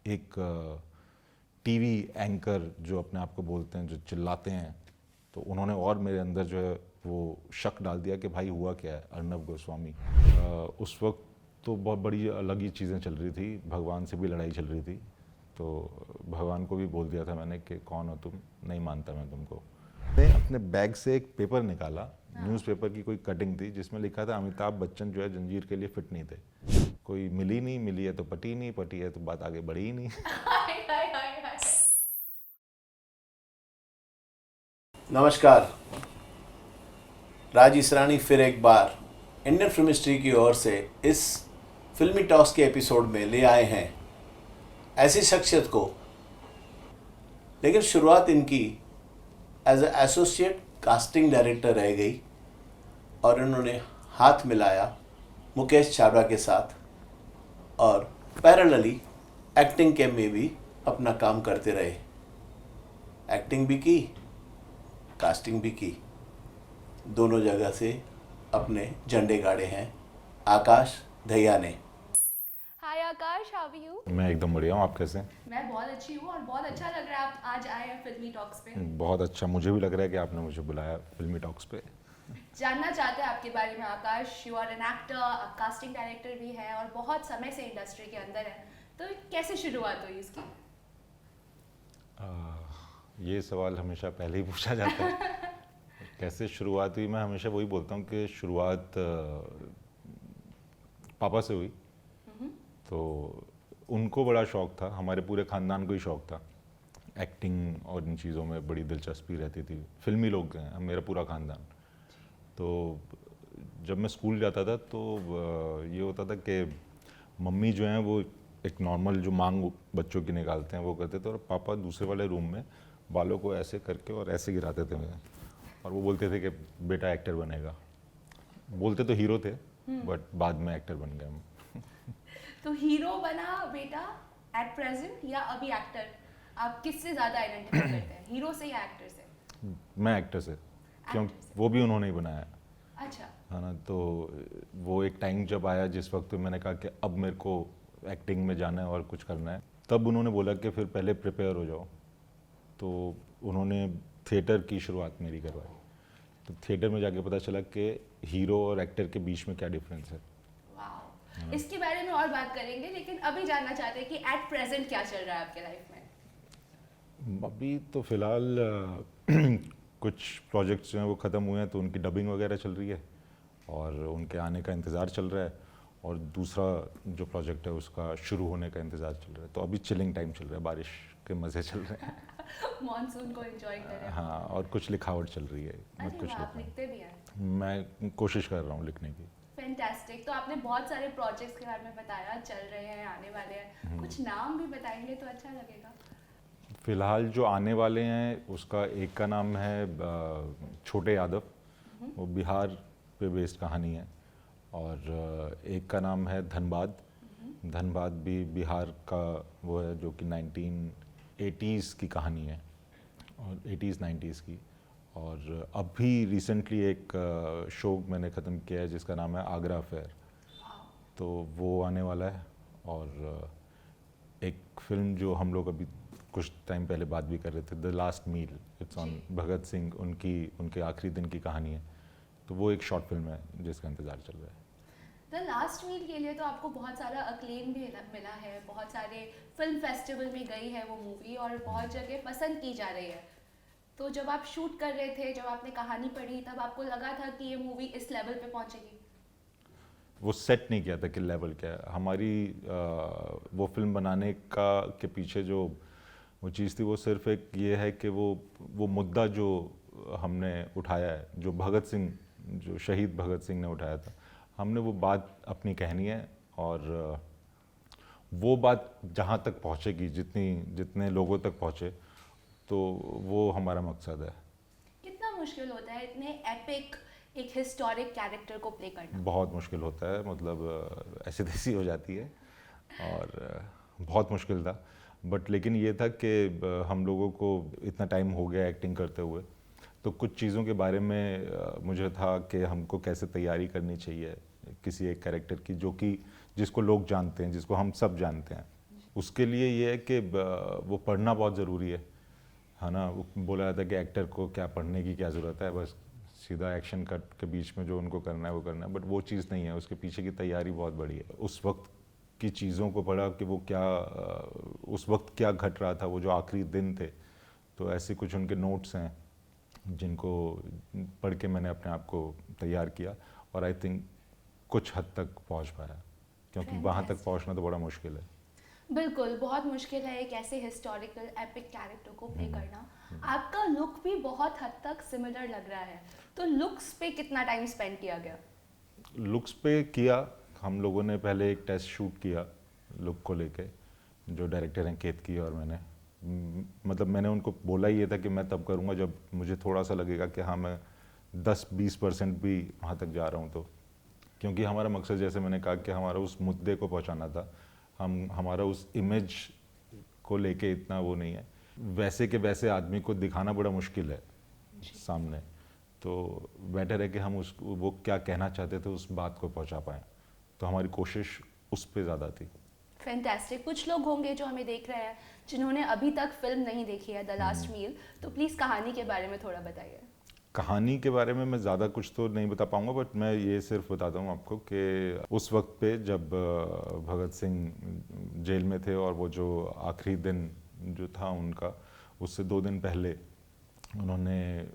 एक TV anchor जो अपने आप को बोलते हैं, जो चिल्लाते हैं, तो उन्होंने और मेरे अंदर जो है वो शक डाल दिया कि भाई हुआ क्या है अर्नब गोस्वामी। उस वक्त तो बहुत बड़ी अलग ही चीज़ें चल रही थी, भगवान से भी लड़ाई चल रही थी। तो भगवान को भी बोल दिया था मैंने कि कौन हो तुम, नहीं मानता मैं तुमको। मैंने अपने बैग से एक पेपर निकाला, न्यूज़पेपर की कोई कटिंग थी जिसमें लिखा था अमिताभ बच्चन जो है जंजीर के लिए फिट नहीं थे। कोई मिली नहीं, मिली है तो पटी नहीं, पटी है तो बात आगे बढ़ी ही नहीं। नमस्कार। राज इसरानी फिर एक बार इंडियन फिल्म हिस्ट्री की ओर से इस फिल्मी टॉक्स के एपिसोड में ले आए हैं ऐसी शख्सियत को, लेकिन शुरुआत इनकी as a associate casting director रह गई और इन्होंने हाथ मिलाया मुकेश छाबड़ा के साथ और पैरेलली एक्टिंग के में भी अपना काम करते रहे। एक्टिंग भी की, कास्टिंग भी की, दोनों जगह से अपने झंडे गाड़े हैं आकाश दहिया ने। हाय आकाश, हाउ आर यू? मैं एकदम बढ़िया हूँ, आप कैसे हैं? मैं बहुत अच्छी हूँ और बहुत अच्छा लग रहा है आप आज आए हैं फिल्मी टॉक्स पे। बहुत अच्छा, मुझे भी लग रहा है कि आपने मुझे बुलाया फिल्मी टॉक्स पे। जानना चाहते हैं आपके बारे में आकाश। यू आर एन एक्टर, आप कास्टिंग डायरेक्टर भी हैं और बहुत समय से इंडस्ट्री के अंदर हैं, तो कैसे शुरुआत हुई इसकी? ये सवाल हमेशा पहले ही पूछा जाता है। कैसे शुरुआत हुई, मैं हमेशा वही बोलता हूँ कि शुरुआत पापा से हुई। तो उनको बड़ा शौक़ था, हमारे पूरे ख़ानदान को ही शौक़ था। एक्टिंग और इन चीज़ों में बड़ी दिलचस्पी रहती थी। फिल्मी लोग हैं मेरा पूरा ख़ानदान। तो जब मैं स्कूल जाता था तो ये होता था कि मम्मी जो हैं वो एक नॉर्मल जो मांग बच्चों की निकालते हैं वो करते थे, और पापा दूसरे वाले रूम में बालों को ऐसे करके और ऐसे गिराते थे मुझे, और वो बोलते थे कि बेटा एक्टर बनेगा। बोलते तो हीरो थे बट बाद में एक्टर बन गए हम। तो हीरो बना बेटा एट प्रेजेंट या अभी एक्टर? आप किससे ज़्यादा आइडेंटिफाई करते हैं, हीरो से या एक्टर से? मैं एक्टर से, क्योंकि वो भी उन्होंने ही बनाया। अच्छा। है ना, तो वो एक टाइम जब आया जिस वक्त मैंने कहा कि अब मेरे को एक्टिंग में जाना है और कुछ करना है, तब उन्होंने बोला कि फिर पहले प्रिपेयर हो जाओ। तो उन्होंने थिएटर की शुरुआत मेरी करवाई। तो थिएटर में जाके पता चला कि हीरो और एक्टर के बीच में क्या डिफरेंस है। वाह, इसके बारे में और बात करेंगे, लेकिन अभी जानना चाहते हैं कि एट प्रेजेंट क्या चल रहा है आपके लाइफ में? अभी तो फ़िलहाल कुछ प्रोजेक्ट्स जो हैं वो ख़त्म हुए हैं, तो उनकी डबिंग वगैरह चल रही है और उनके आने का इंतज़ार चल रहा है, और दूसरा जो प्रोजेक्ट है उसका शुरू होने का इंतज़ार चल रहा है। तो अभी चिलिंग टाइम चल रहा है, बारिश के मज़े चल रहे हैं। मॉनसून को एंजॉय कर रहे हैं। हाँ, और कुछ लिखावट चल रही है। अरे कुछ वाह, आप लिखते भी हैं? मैं कोशिश कर रहा हूँ लिखने की। फैंटास्टिक। तो आपने बहुत सारे प्रोजेक्ट्स के बारे में बताया, चल रहे हैं, आने वाले हैं, कुछ नाम भी बताएंगे तो अच्छा लगेगा। फ़िलहाल जो आने वाले हैं उसका एक का नाम है छोटे यादव, वो बिहार पे बेस्ड कहानी है, और एक का नाम है धनबाद। धनबाद भी बिहार का वो है, जो कि 1980s की कहानी है, और 80s 90s की। और अभी रिसेंटली एक शो मैंने ख़त्म किया है जिसका नाम है आगरा अफेयर, तो वो आने वाला है। और एक फ़िल्म जो हम लोग अभी कुछ टाइम पहले बात भी कर रहे थे, the last mile, it's on Bhagat Singh, उनके आखिरी दिन की कहानी है। तो वो एक शॉर्ट फिल्म है जिसका इंतज़ार चल रहा है। द लास्ट मील के लिए तो आपको बहुत सारा अक्लेम भी मिला है, बहुत सारे फिल्म फेस्टिवल में गई है वो मूवी और बहुत जगह पसंद की जा रही है। तो जब आप शूट कर रहे थे, जब आपने कहानी पढ़ी, तब आपको लगा था कि ये मूवी इस लेवल पे पहुंचेगी? वो सेट नहीं किया था कि लेवल क्या है हमारी। वो फिल्म बनाने का के पीछे जो वो चीज़ थी, वो सिर्फ एक ये है कि वो मुद्दा जो हमने उठाया है, जो भगत सिंह, जो शहीद भगत सिंह ने उठाया था, हमने वो बात अपनी कहनी है, और वो बात जहाँ तक पहुँचेगी, जितने लोगों तक पहुँचे, तो वो हमारा मकसद है। कितना मुश्किल होता है इतने एपिक एक हिस्टोरिक कैरेक्टर को प्ले करना? बहुत मुश्किल होता है, मतलब ऐसी तैसी हो जाती है, और बहुत मुश्किल था। बट लेकिन ये था कि हम लोगों को इतना टाइम हो गया एक्टिंग करते हुए, तो कुछ चीज़ों के बारे में मुझे था कि हमको कैसे तैयारी करनी चाहिए किसी एक कैरेक्टर की, जो कि जिसको लोग जानते हैं, जिसको हम सब जानते हैं, उसके लिए ये है कि वो पढ़ना बहुत ज़रूरी है ना। वो बोला जाता है कि एक्टर को क्या पढ़ने की क्या ज़रूरत है, बस सीधा एक्शन कट के बीच में जो उनको करना है वो करना है, बट वो चीज़ नहीं है, उसके पीछे की तैयारी बहुत बड़ी है। उस वक्त की चीज़ों को पढ़ा कि वो क्या उस वक्त क्या घट रहा था, वो जो आखिरी दिन थे, तो ऐसे कुछ उनके नोट्स हैं जिनको पढ़ के मैंने अपने आप को तैयार किया, और आई थिंक कुछ हद तक पहुंच पाया, क्योंकि वहाँ तक पहुंचना तो बड़ा मुश्किल है। बिल्कुल, बहुत मुश्किल है एक ऐसे हिस्टोरिकल एपिक कैरेक्टर को प्ले करना। आपका लुक भी बहुत हद तक सिमिलर लग रहा है, तो लुक्स पे कितना टाइम स्पेंड किया गया? लुक्स पे किया, हम लोगों ने पहले एक टेस्ट शूट किया लुक को लेके, जो डायरेक्टर हैं केतकी और मैंने। मतलब मैंने उनको बोला ही ये था कि मैं तब करूँगा जब मुझे थोड़ा सा लगेगा कि हाँ मैं 10-20% भी वहाँ तक जा रहा हूँ, तो क्योंकि हमारा मकसद, जैसे मैंने कहा, कि हमारा उस मुद्दे को पहुँचाना था, हमारा उस इमेज को लेके इतना वो नहीं है। वैसे के वैसे आदमी को दिखाना बड़ा मुश्किल है सामने, तो बेटर है कि हम वो क्या कहना चाहते थे उस बात को पहुंचा पाएँ, तो हमारी कोशिश उस पे ज़्यादा थी। फैंटास्टिक। कुछ लोग होंगे जो हमें देख रहे हैं जिन्होंने अभी तक फिल्म नहीं देखी है द लास्ट मील, तो प्लीज़ कहानी के बारे में थोड़ा बताइए। कहानी के बारे में मैं ज़्यादा कुछ तो नहीं बता पाऊँगा, बट मैं ये सिर्फ बताता हूँ आपको कि उस वक्त पे जब भगत सिंह जेल में थे, और वो जो आखिरी दिन जो था उनका, उससे 2 दिन पहले उन्होंने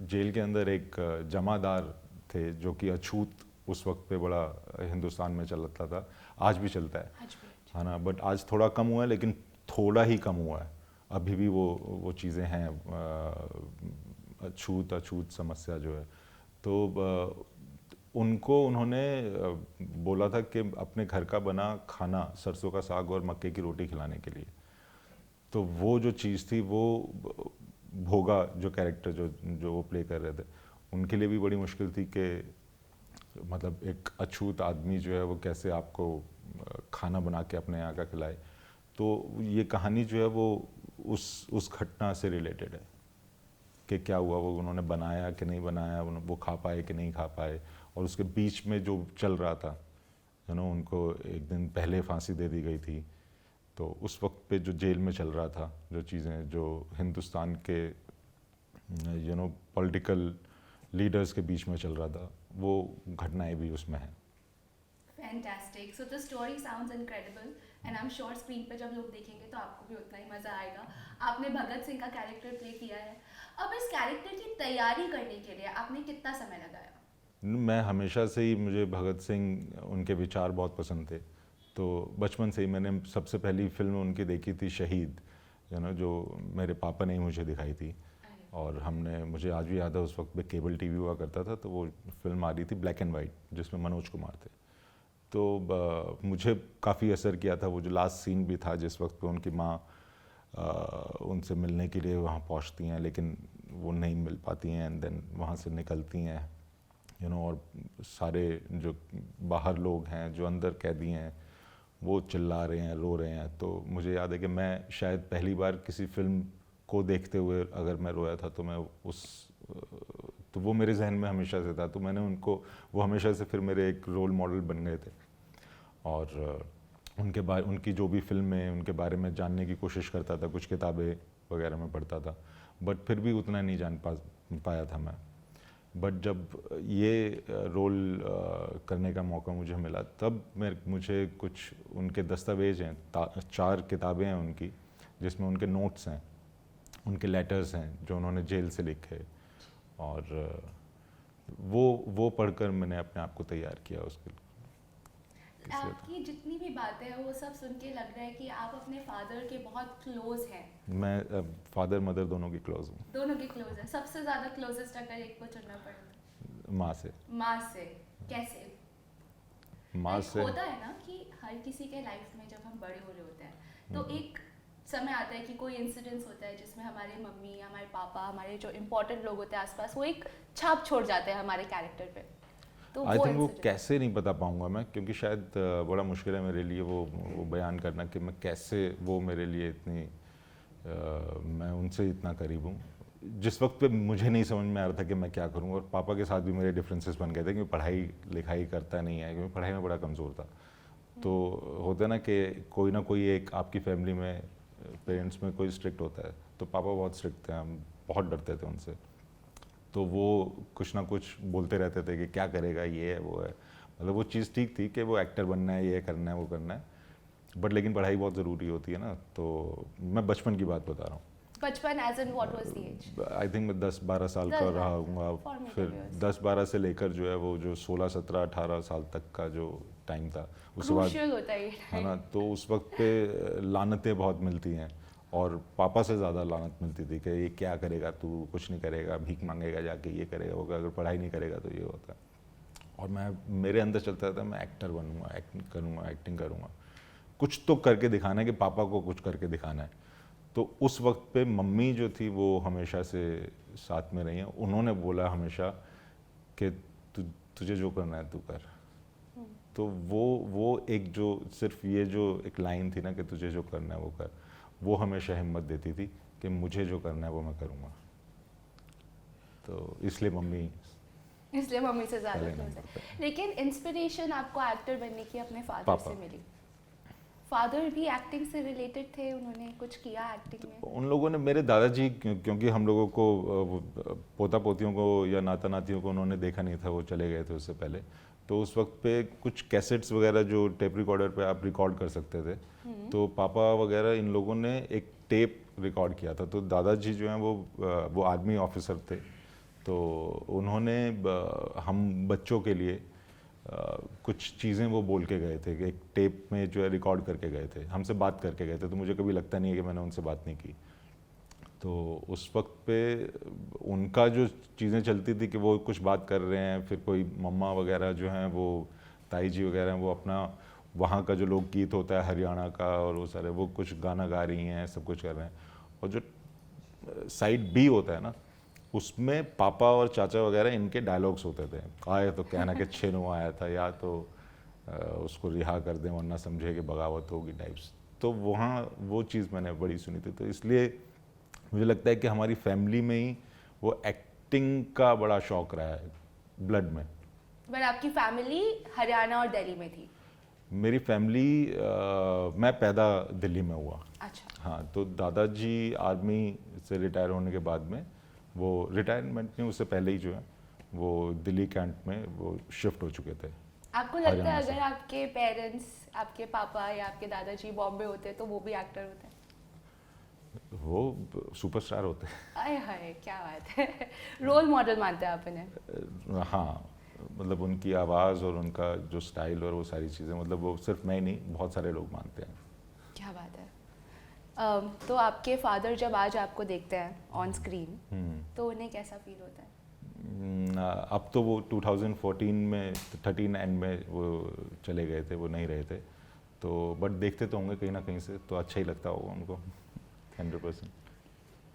जेल के अंदर एक जमादार थे जो कि अछूत उस वक्त पे बड़ा हिंदुस्तान में चलता था, आज भी चलता है ना, बट आज थोड़ा कम हुआ है, लेकिन थोड़ा ही कम हुआ है, अभी भी वो चीज़ें हैं, अछूत समस्या जो है। तो उनको उन्होंने बोला था कि अपने घर का बना खाना, सरसों का साग और मक्के की रोटी खिलाने के लिए। तो वो जो चीज़ थी, वो भोगा जो कैरेक्टर जो वो प्ले कर रहे थे, उनके लिए भी बड़ी मुश्किल थी कि मतलब एक अछूत आदमी जो है वो कैसे आपको खाना बना के अपने यहाँ का खिलाए। तो ये कहानी जो है वो उस घटना से रिलेटेड है कि क्या हुआ, वो उन्होंने बनाया कि नहीं बनाया, वो खा पाए कि नहीं खा पाए, और उसके बीच में जो चल रहा था, उनको एक दिन पहले फांसी दे दी गई थी, तो उस वक्त पे जो जेल में चल रहा था, जो चीज़ें जो हिंदुस्तान के पॉलिटिकल लीडर्स के बीच में चल रहा था, वो घटनाएं भी उसमें हैं। Fantastic. So the story sounds incredible and I am sure screen पे जब लोग देखेंगे तो आपको भी उतना ही मज़ा आएगा। आपने भगत सिंह का कैरेक्टर प्ले किया है, अब इस कैरेक्टर की तैयारी करने के लिए आपने कितना समय लगाया? मैं हमेशा से ही, मुझे भगत सिंह, उनके विचार बहुत पसंद थे, तो बचपन से ही मैंने सबसे पहली फिल्म उनकी देखी थी शहीद, जो मेरे पापा ने ही मुझे दिखाई थी, और मुझे आज भी याद है, उस वक्त पे केबल टीवी हुआ करता था, तो वो फिल्म आ रही थी ब्लैक एंड वाइट, जिसमें मनोज कुमार थे। तो मुझे काफ़ी असर किया था वो जो लास्ट सीन भी था, जिस वक्त पे उनकी माँ उनसे मिलने के लिए वहाँ पहुँचती हैं, लेकिन वो नहीं मिल पाती हैं, एंड देन वहाँ से निकलती हैं, और सारे जो बाहर लोग हैं, जो अंदर कैदी हैं, वो चिल्ला रहे हैं, रो रहे हैं। तो मुझे याद है कि मैं शायद पहली बार किसी फिल्म को देखते हुए अगर मैं रोया था, तो मैं तो वो मेरे जहन में हमेशा से था, तो मैंने वो हमेशा से फिर मेरे एक रोल मॉडल बन गए थे, और उनकी जो भी फिल्में, उनके बारे में जानने की कोशिश करता था, कुछ किताबें वगैरह में पढ़ता था, बट फिर भी उतना नहीं जान पाया था मैं। बट जब ये रोल करने का मौका मुझे मिला, तब मुझे कुछ उनके दस्तावेज हैं, 4 किताबें हैं उनकी, जिसमें उनके नोट्स हैं, उनके लेटर्स हैं जो उन्होंने जेल से लिखे, और वो पढ़कर मैंने अपने आप को तैयार किया उसके लिए। आपकी जितनी भी बातें हैं वो सब सुन के लग रहा है कि आप अपने फादर के बहुत क्लोज हैं। मैं फादर मदर दोनों की क्लोज हूँ। दोनों के क्लोज हैं। सबसे ज़्यादा क्लोजेस्ट अगर एक को चुनना पड़े तो? माँ से। माँ से कैसे? माँ से होता है ना कि हर किसी के लाइफ में जब हम बड़े हो रहे होते हैं, तो एक समय आता है कि कोई इंसिडेंस होता है जिसमें हमारे मम्मी, हमारे पापा, हमारे जो इम्पोर्टेंट लोग होते हैं आसपास, वो एक छाप छोड़ जाते हैं हमारे कैरेक्टर पे। तो आई थिंक वो कैसे नहीं बता पाऊंगा मैं, क्योंकि शायद बड़ा मुश्किल है मेरे लिए वो बयान करना कि मैं कैसे, वो मेरे लिए इतनी मैं उनसे इतना करीब हूँ। जिस वक्त पे मुझे नहीं समझ में आ रहा था कि मैं क्या करूँ, और पापा के साथ भी मेरे डिफरेंसेस बन गए थे, क्योंकि पढ़ाई लिखाई करता नहीं है, क्योंकि पढ़ाई में बड़ा कमज़ोर था, तो होता है ना कि कोई ना कोई एक आपकी फैमिली में पेरेंट्स में कोई स्ट्रिक्ट होता है, तो पापा बहुत स्ट्रिक्ट थे, हम बहुत डरते थे उनसे। तो वो कुछ ना कुछ बोलते रहते थे कि क्या करेगा, ये है वो है। मतलब वो चीज़ ठीक थी कि वो एक्टर बनना है, ये करना है, वो करना है, बट लेकिन पढ़ाई बहुत ज़रूरी होती है ना। तो मैं बचपन की बात बता रहा हूँ, बचपन age in what was the age? I think मैं 10-12 साल का 10-12 रहा हूँगा। formative फिर years. 10-12 से लेकर जो है वो जो 16, 17, 18 साल तक का जो टाइम था, उसके बाद क्रूशियल होता है ये है ना, time. तो उस वक्त पे लानतें बहुत मिलती हैं, और पापा से ज़्यादा लानत मिलती थी कि ये क्या करेगा तू, कुछ नहीं करेगा, भीख मांगेगा जाके, ये करेगा वो, अगर पढ़ाई नहीं करेगा तो ये होता है। और मेरे अंदर चलता था मैं एक्टर बनूंगा, एक्टिंग करूंगा, एक्टिंग करूंगा, कुछ तो करके दिखाना है, कि पापा को कुछ करके दिखाना है। तो उस वक्त पे मम्मी जो थी वो हमेशा से साथ में रही हैं। उन्होंने बोला हमेशा कि तुझे जो करना है तू कर। तो वो एक जो सिर्फ ये जो एक लाइन थी ना कि तुझे जो करना है वो कर, वो हमेशा हिम्मत देती थी कि मुझे जो करना है वो मैं करूँगा। तो इसलिए मम्मी इसलिए मम्मी से ज़्यादा पहले क्लोज नंबर है। पे। लेकिन इंस्पिरेशन आपको एक्टर बनने की अपने फादर पापा। से मिली। फादर भी एक्टिंग से रिलेटेड थे, उन्होंने कुछ किया एक्टिंग में? उन लोगों ने, मेरे दादाजी, क्योंकि हम लोगों को पोता पोतियों को या नाता नातियों को उन्होंने देखा नहीं था, वो चले गए थे उससे पहले। तो उस वक्त पे कुछ कैसेट्स वगैरह जो टेप रिकॉर्डर पे आप रिकॉर्ड कर सकते थे, तो पापा वगैरह इन लोगों ने एक टेप रिकॉर्ड किया था। तो दादाजी जो हैं वो आर्मी ऑफिसर थे, तो उन्होंने हम बच्चों के लिए कुछ चीज़ें वो बोल के गए थे कि एक टेप में जो है रिकॉर्ड करके गए थे, हमसे बात करके गए थे। तो मुझे कभी लगता नहीं है कि मैंने उनसे बात नहीं की। तो उस वक्त पे उनका जो चीज़ें चलती थी कि वो कुछ बात कर रहे हैं, फिर कोई मम्मा वगैरह जो हैं वो ताई जी वगैरह हैं, वो अपना वहाँ का जो लोकगीत होता है हरियाणा का और वो सारे, वो कुछ गाना गा रही हैं, सब कुछ कर रहे हैं। और जो साइड बी होता है ना, उसमें पापा और चाचा वगैरह इनके डायलॉग्स होते थे। आए तो कहना कि छेनो आया था, या तो उसको रिहा कर दें वरना समझे कि बगावत होगी टाइप्स। तो वहाँ वो चीज़ मैंने बड़ी सुनी थी। तो इसलिए मुझे लगता है कि हमारी फैमिली में ही वो एक्टिंग का बड़ा शौक रहा है, ब्लड में। बट आपकी फैमिली हरियाणा और दिल्ली में थी? मेरी फैमिली, मैं पैदा दिल्ली में हुआ। अच्छा। हाँ, तो दादाजी आर्मी से रिटायर होने के बाद में, वो रिटायरमेंट नहीं, उससे पहले ही जो है वो दिल्ली कैंट में वो शिफ्ट हो चुके थे। आपको लगता है हरियाणा से। अगर आपके पेरेंट्स, आपके पापा या आपके दादाजी बॉम्बे होते तो वो भी एक्टर होते? वो सुपरस्टार होते आए हाय, क्या बात है। रोल मॉडल मानते हैं आप इन्हें? हैं। हाँ, मतलब उनकी आवाज़ और उनका जो स्टाइल और वो सारी चीज़ें, मतलब वो सिर्फ मैं ही नहीं, बहुत सारे लोग मानते हैं। क्या बात है। तो आपके फादर जब आज आपको देखते हैं ऑन स्क्रीन, तो उन्हें कैसा फील होता है? अब तो वो 2014 में 13 एंड में वो चले गए थे, वो नहीं रहे थे। तो बट देखते तो होंगे कहीं ना कहीं से, तो अच्छा ही लगता होगा उनको 100%।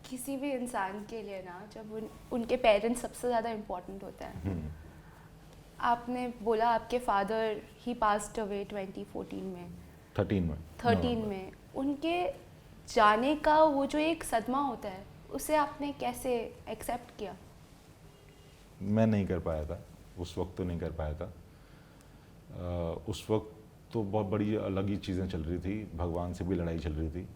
किसी भी इंसान के लिए ना, जब उनके पेरेंट्स सबसे ज़्यादा इम्पोर्टेंट होते हैं। आपने बोला आपके फादर ही पास्ड अवे 2014 में, 13 में। उनके जाने का वो जो एक सदमा होता है, उसे आपने कैसे एक्सेप्ट किया? मैं नहीं कर पाया था उस वक्त, तो नहीं कर पाया था। उस वक्त तो बहुत बड़ी अलग ही चीज़ें चल रही थी, भगवान से भी लड़ाई चल रही थी।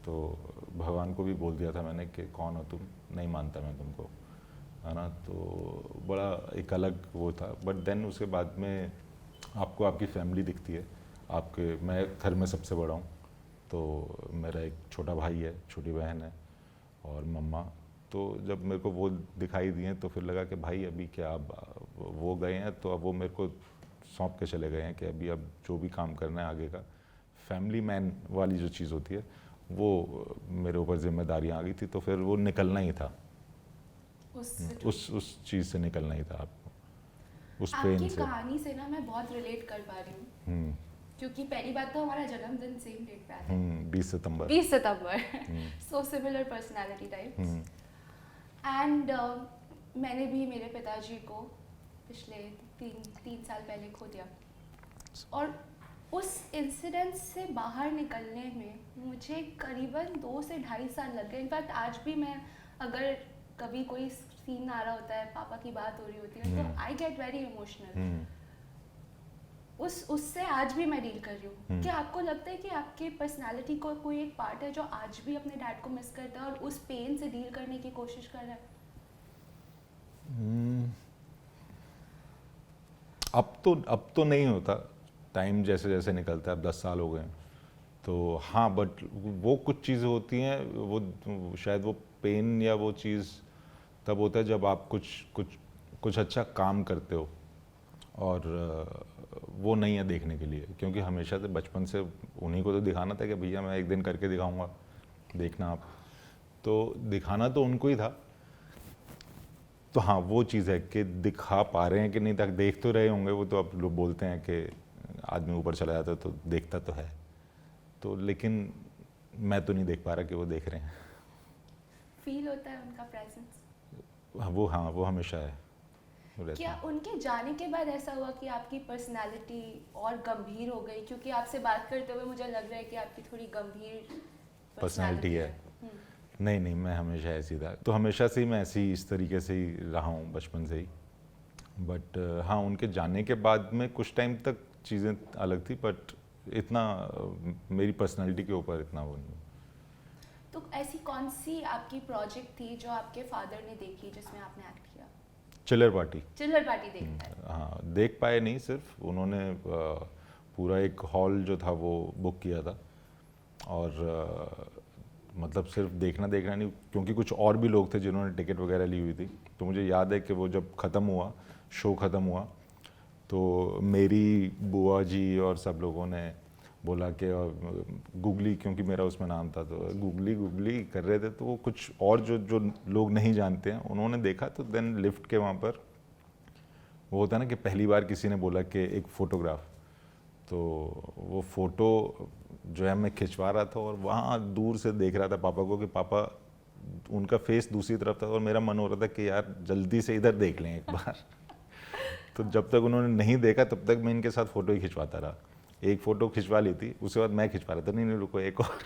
तो भगवान को भी बोल दिया था मैंने कि कौन हो तुम, नहीं मानता मैं तुमको, है ना। तो बड़ा एक अलग वो था। बट देन उसके बाद में आपको आपकी फैमिली दिखती है आपके। मैं घर में सबसे बड़ा हूँ, तो मेरा एक छोटा भाई है, छोटी बहन है और मम्मा। तो जब मेरे को वो दिखाई दिए तो फिर लगा कि भाई अभी क्या, अब वो गए हैं तो अब वो मेरे को सौंप के चले गए हैं कि अभी अब जो भी काम करना है आगे का, फैमिली मैन वाली जो चीज़ होती है वो मेरे ऊपर जिम्मेदारियाँ आ गई थी। तो फिर वो निकलना ही था, उस चीज़ से निकलना ही था आपको, उस पेन आपकी से। कहानी से ना मैं बहुत रिलेट कर पा रही हूँ, क्योंकि पहली बात तो हमारा जन्मदिन सेम डेट पे आता है, 20 सितंबर। 20 सितंबर। So similar personality types. And मैंने भी मेरे पिताजी को पिछले तीन साल पहले खो दिया। और उस इंसिडेंट से बाहर निकलने में मुझे करीबन 2 से 2.5 साल लग गए। इनफैक्ट आज भी मैं, अगर कभी कोई सीन आ रहा होता है, पापा की बात हो रही होती है, तो आई गेट वेरी इमोशनल। उससे आज भी मैं डील कर रही हूँ। क्या आपको लगता है कि आपके पर्सनालिटी को कोई एक पार्ट है जो आज भी अपने डैड को मिस करता है और उस पेन से डील करने की कोशिश कर रहा है? अब तो नहीं होता, टाइम जैसे जैसे निकलता है, अब 10 साल हो गए हैं तो हाँ, बट वो कुछ चीज़ें होती हैं, वो शायद वो पेन या वो चीज़ तब होता है जब आप कुछ अच्छा काम करते हो और वो नहीं है देखने के लिए, क्योंकि हमेशा से बचपन से उन्हीं को तो दिखाना था कि भैया मैं एक दिन करके दिखाऊंगा, देखना आप, तो दिखाना तो उनको ही था। तो हाँ, वो चीज़ है कि दिखा पा रहे हैं कि नहीं, तक देख तो रहे होंगे, वो तो अब लोग बोलते हैं कि आदमी ऊपर चला जाता है तो देखता तो है, तो लेकिन मैं तो नहीं देख पा रहा कि वो देख रहे हैं। फील होता है उनका प्रेजेंस? हाँ, वो हमेशा है, वो रहता क्या है। उनके जाने के बाद ऐसा हुआ कि आपकी पर्सनालिटी और गंभीर हो गई? क्योंकि आपसे बात करते हुए मुझे लग रहा है कि आपकी थोड़ी गंभीर पर्सनालिटी है। नहीं नहीं, मैं हमेशा ऐसी था, तो हमेशा से ही मैं ऐसी इस तरीके से ही रहा हूँ बचपन से ही। बट हाँ, उनके जाने के बाद में कुछ टाइम तक चीज़ें अलग थी, बट इतना मेरी पर्सनालिटी के ऊपर इतना वो नहीं। तो ऐसी कौन सी आपकी प्रोजेक्ट थी जो आपके फादर ने देखी जिसमें आपने एक्ट किया? चिल्लर पार्टी। चिल्लर पार्टी देखता है। हाँ, देख पाए नहीं, सिर्फ उन्होंने पूरा एक हॉल जो था वो बुक किया था, और मतलब सिर्फ देखना नहीं, क्योंकि कुछ और भी लोग थे जिन्होंने टिकट वगैरह ली हुई थी। तो मुझे याद है कि वो जब ख़त्म हुआ, शो ख़त्म हुआ, तो मेरी बुआ जी और सब लोगों ने बोला कि गूगली, क्योंकि मेरा उसमें नाम था, तो गूगली कर रहे थे, तो वो कुछ और जो लोग नहीं जानते हैं उन्होंने देखा। तो देन लिफ्ट के वहाँ पर वो होता है ना कि पहली बार किसी ने बोला कि एक फ़ोटोग्राफ, तो वो फ़ोटो जो है मैं खिंचवा रहा था और वहाँ दूर से देख रहा था पापा को, कि पापा, उनका फेस दूसरी तरफ था और मेरा मन हो रहा था कि यार जल्दी से इधर देख लें एक बार। तो जब तक उन्होंने नहीं देखा तब तक मैं इनके साथ फ़ोटो ही खिंचवाता रहा। एक फ़ोटो खिंचवा ली थी, उसके बाद मैं खिंचवा रहा था, नहीं रुको एक और।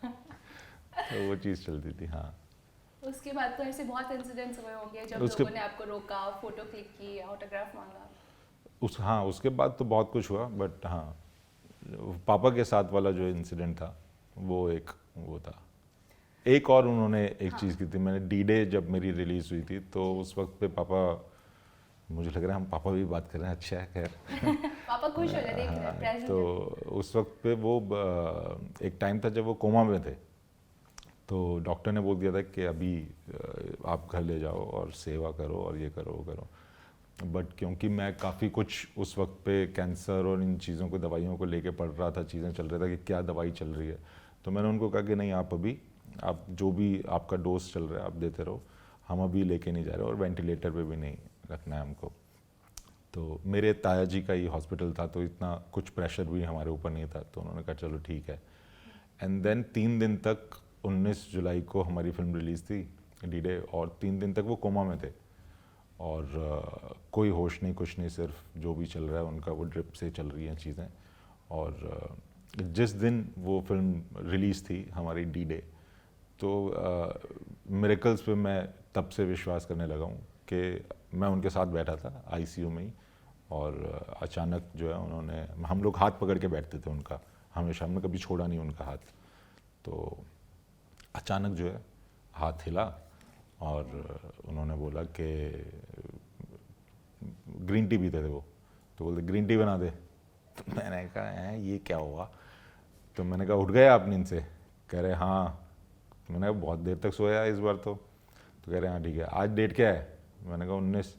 तो वो चीज़ चलती थी। हाँ, उसके बाद तो ऐसे बहुत इंसिडेंट्स हुए होंगे जब उसके लोगों ने आपको रोका, फोटो क्लिक की, ऑटोग्राफ मांगा। हाँ, उसके बाद तो बहुत कुछ हुआ, बट हाँ, पापा के साथ वाला जो इंसिडेंट था वो एक वो था। एक और उन्होंने एक चीज़ की थी, मैंने डी डे जब मेरी रिलीज़ हुई थी, तो उस वक्त पे पापा, मुझे लग रहा है हम पापा भी बात कर रहे हैं, अच्छा है खैर। पापा खुश हो रहे, देख रहे हैं, प्रेजेंट तो उस वक्त पे वो एक टाइम था जब वो कोमा में थे, तो डॉक्टर ने बोल दिया था कि अभी आप घर ले जाओ और सेवा करो और ये करो वो करो। बट क्योंकि मैं काफ़ी कुछ उस वक्त पे कैंसर और इन चीज़ों को, दवाइयों को लेके पढ़ रहा था, चीज़ें चल रहा था कि क्या दवाई चल रही है, तो मैंने उनको कहा कि नहीं, आप जो भी आपका डोज चल रहा है आप देते रहो, हम अभी लेके नहीं जा रहे और वेंटिलेटर पे भी नहीं रखना है हमको। तो मेरे ताया जी का ही हॉस्पिटल था, तो इतना कुछ प्रेशर भी हमारे ऊपर नहीं था, तो उन्होंने कहा चलो ठीक है। एंड देन 3 दिन तक, 19 जुलाई को हमारी फिल्म रिलीज़ थी डी डे, और 3 दिन तक वो कोमा में थे और कोई होश नहीं, कुछ नहीं, सिर्फ जो भी चल रहा है उनका वो ड्रिप से चल रही हैं चीज़ें। और जिस दिन वो फिल्म रिलीज़ थी हमारी डी डे, तो मिरेकल्स पे मैं तब से विश्वास करने लगा हूँ कि मैं उनके साथ बैठा था आईसीयू में ही, और अचानक जो है उन्होंने, हम लोग हाथ पकड़ के बैठते थे उनका, हमेशा, हमने कभी छोड़ा नहीं उनका हाथ। तो अचानक जो है हाथ हिला और उन्होंने बोला कि ग्रीन टी पीते थे वो, तो बोलते ग्रीन टी बना दे। तो मैंने कहा है ये क्या हुआ, तो मैंने कहा उठ गए आप नींद से? कह रहे हाँ। तो मैंने कहा बहुत देर तक सोया इस बार तो कह रहे हाँ ठीक है, आज डेट क्या है? मैंने कहा 19।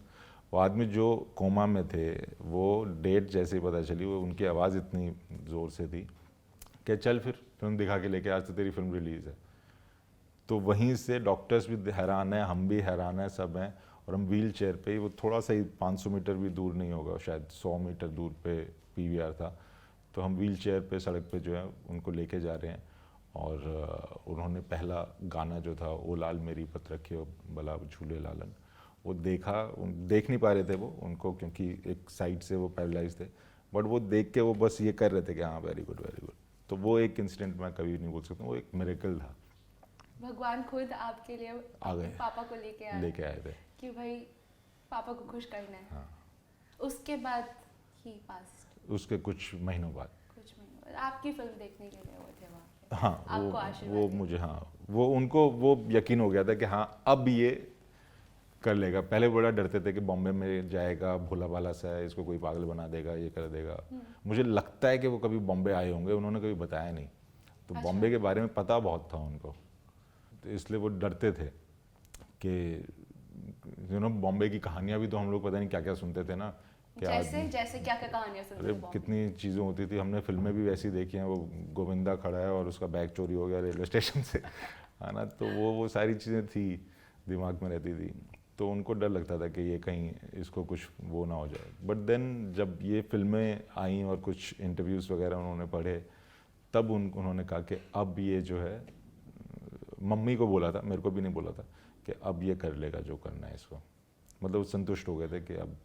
वो आदमी जो कोमा में थे, वो डेट जैसे ही पता चली, वो उनकी आवाज़ इतनी ज़ोर से थी कि चल फिर फिल्म दिखा के लेके, आज तो तेरी फिल्म रिलीज़ है। तो वहीं से डॉक्टर्स भी हैरान है, हम भी हैरान है, सब हैं, और हम व्हील चेयर पे ही, वो थोड़ा सा ही 500 मीटर भी दूर नहीं होगा, शायद 100 मीटर दूर पे पीवीआर था, तो हम व्हील चेयर पे सड़क पे जो है उनको लेके जा रहे हैं। और उन्होंने पहला गाना जो था, ओ लाल मेरी पत रखे भला झूले लालन, वो देखा, देख नहीं पा रहे थे वो उनको, क्योंकि एक साइड से वो पैरालाइज थे, बट वो देख के वो बस ये कर रहे थे कि हाँ वेरी गुड वेरी गुड। तो वो एक इंसिडेंट मैं कभी नहीं बोल सकता, वो एक मिरेकल था। भगवान खुद आपके लिए आ गए, पापा को लेके आए थे कि भाई पापा को खुश करना है। हाँ। उसके बाद ही पास्ट। उसके कुछ महीनों बाद। कुछ महीनों बाद आपकी फिल्म देखने के लिए हुए थे वहाँ पे? हाँ, आपको आशीर्वाद वो दिया? मुझे, हाँ, वो उनको वो यकीन हो गया था कि हाँ अब ये कर लेगा। पहले बड़ा डरते थे कि बॉम्बे में जाएगा, भोला भाला सा है, इसको कोई पागल बना देगा, ये कर देगा। मुझे लगता है कि वो कभी बॉम्बे आए होंगे, उन्होंने कभी बताया नहीं, तो अच्छा। बॉम्बे के बारे में पता बहुत था उनको, तो इसलिए वो डरते थे कि बॉम्बे की कहानियाँ भी तो हम लोग पता नहीं क्या क्या सुनते थे ना, कि जैसे जैसे क्या क्या कहानियाँ सुनते अरे हो बॉम्बे? कितनी चीज़ें होती थी। हमने फिल्में भी वैसी देखी हैं, वो गोविंदा खड़ा है और उसका बैग चोरी हो गया रेलवे स्टेशन से, है ना, तो वो सारी चीज़ें थी दिमाग में रहती थी, तो उनको डर लगता था कि ये कहीं इसको कुछ वो ना हो जाए। बट देन जब ये फिल्में आई और कुछ इंटरव्यूज़ वगैरह उन्होंने पढ़े, तब उन्होंने कहा कि अब ये जो है, मम्मी को बोला था, मेरे को भी नहीं बोला था, कि अब ये कर लेगा जो करना है इसको, मतलब वो संतुष्ट हो गए थे कि अब।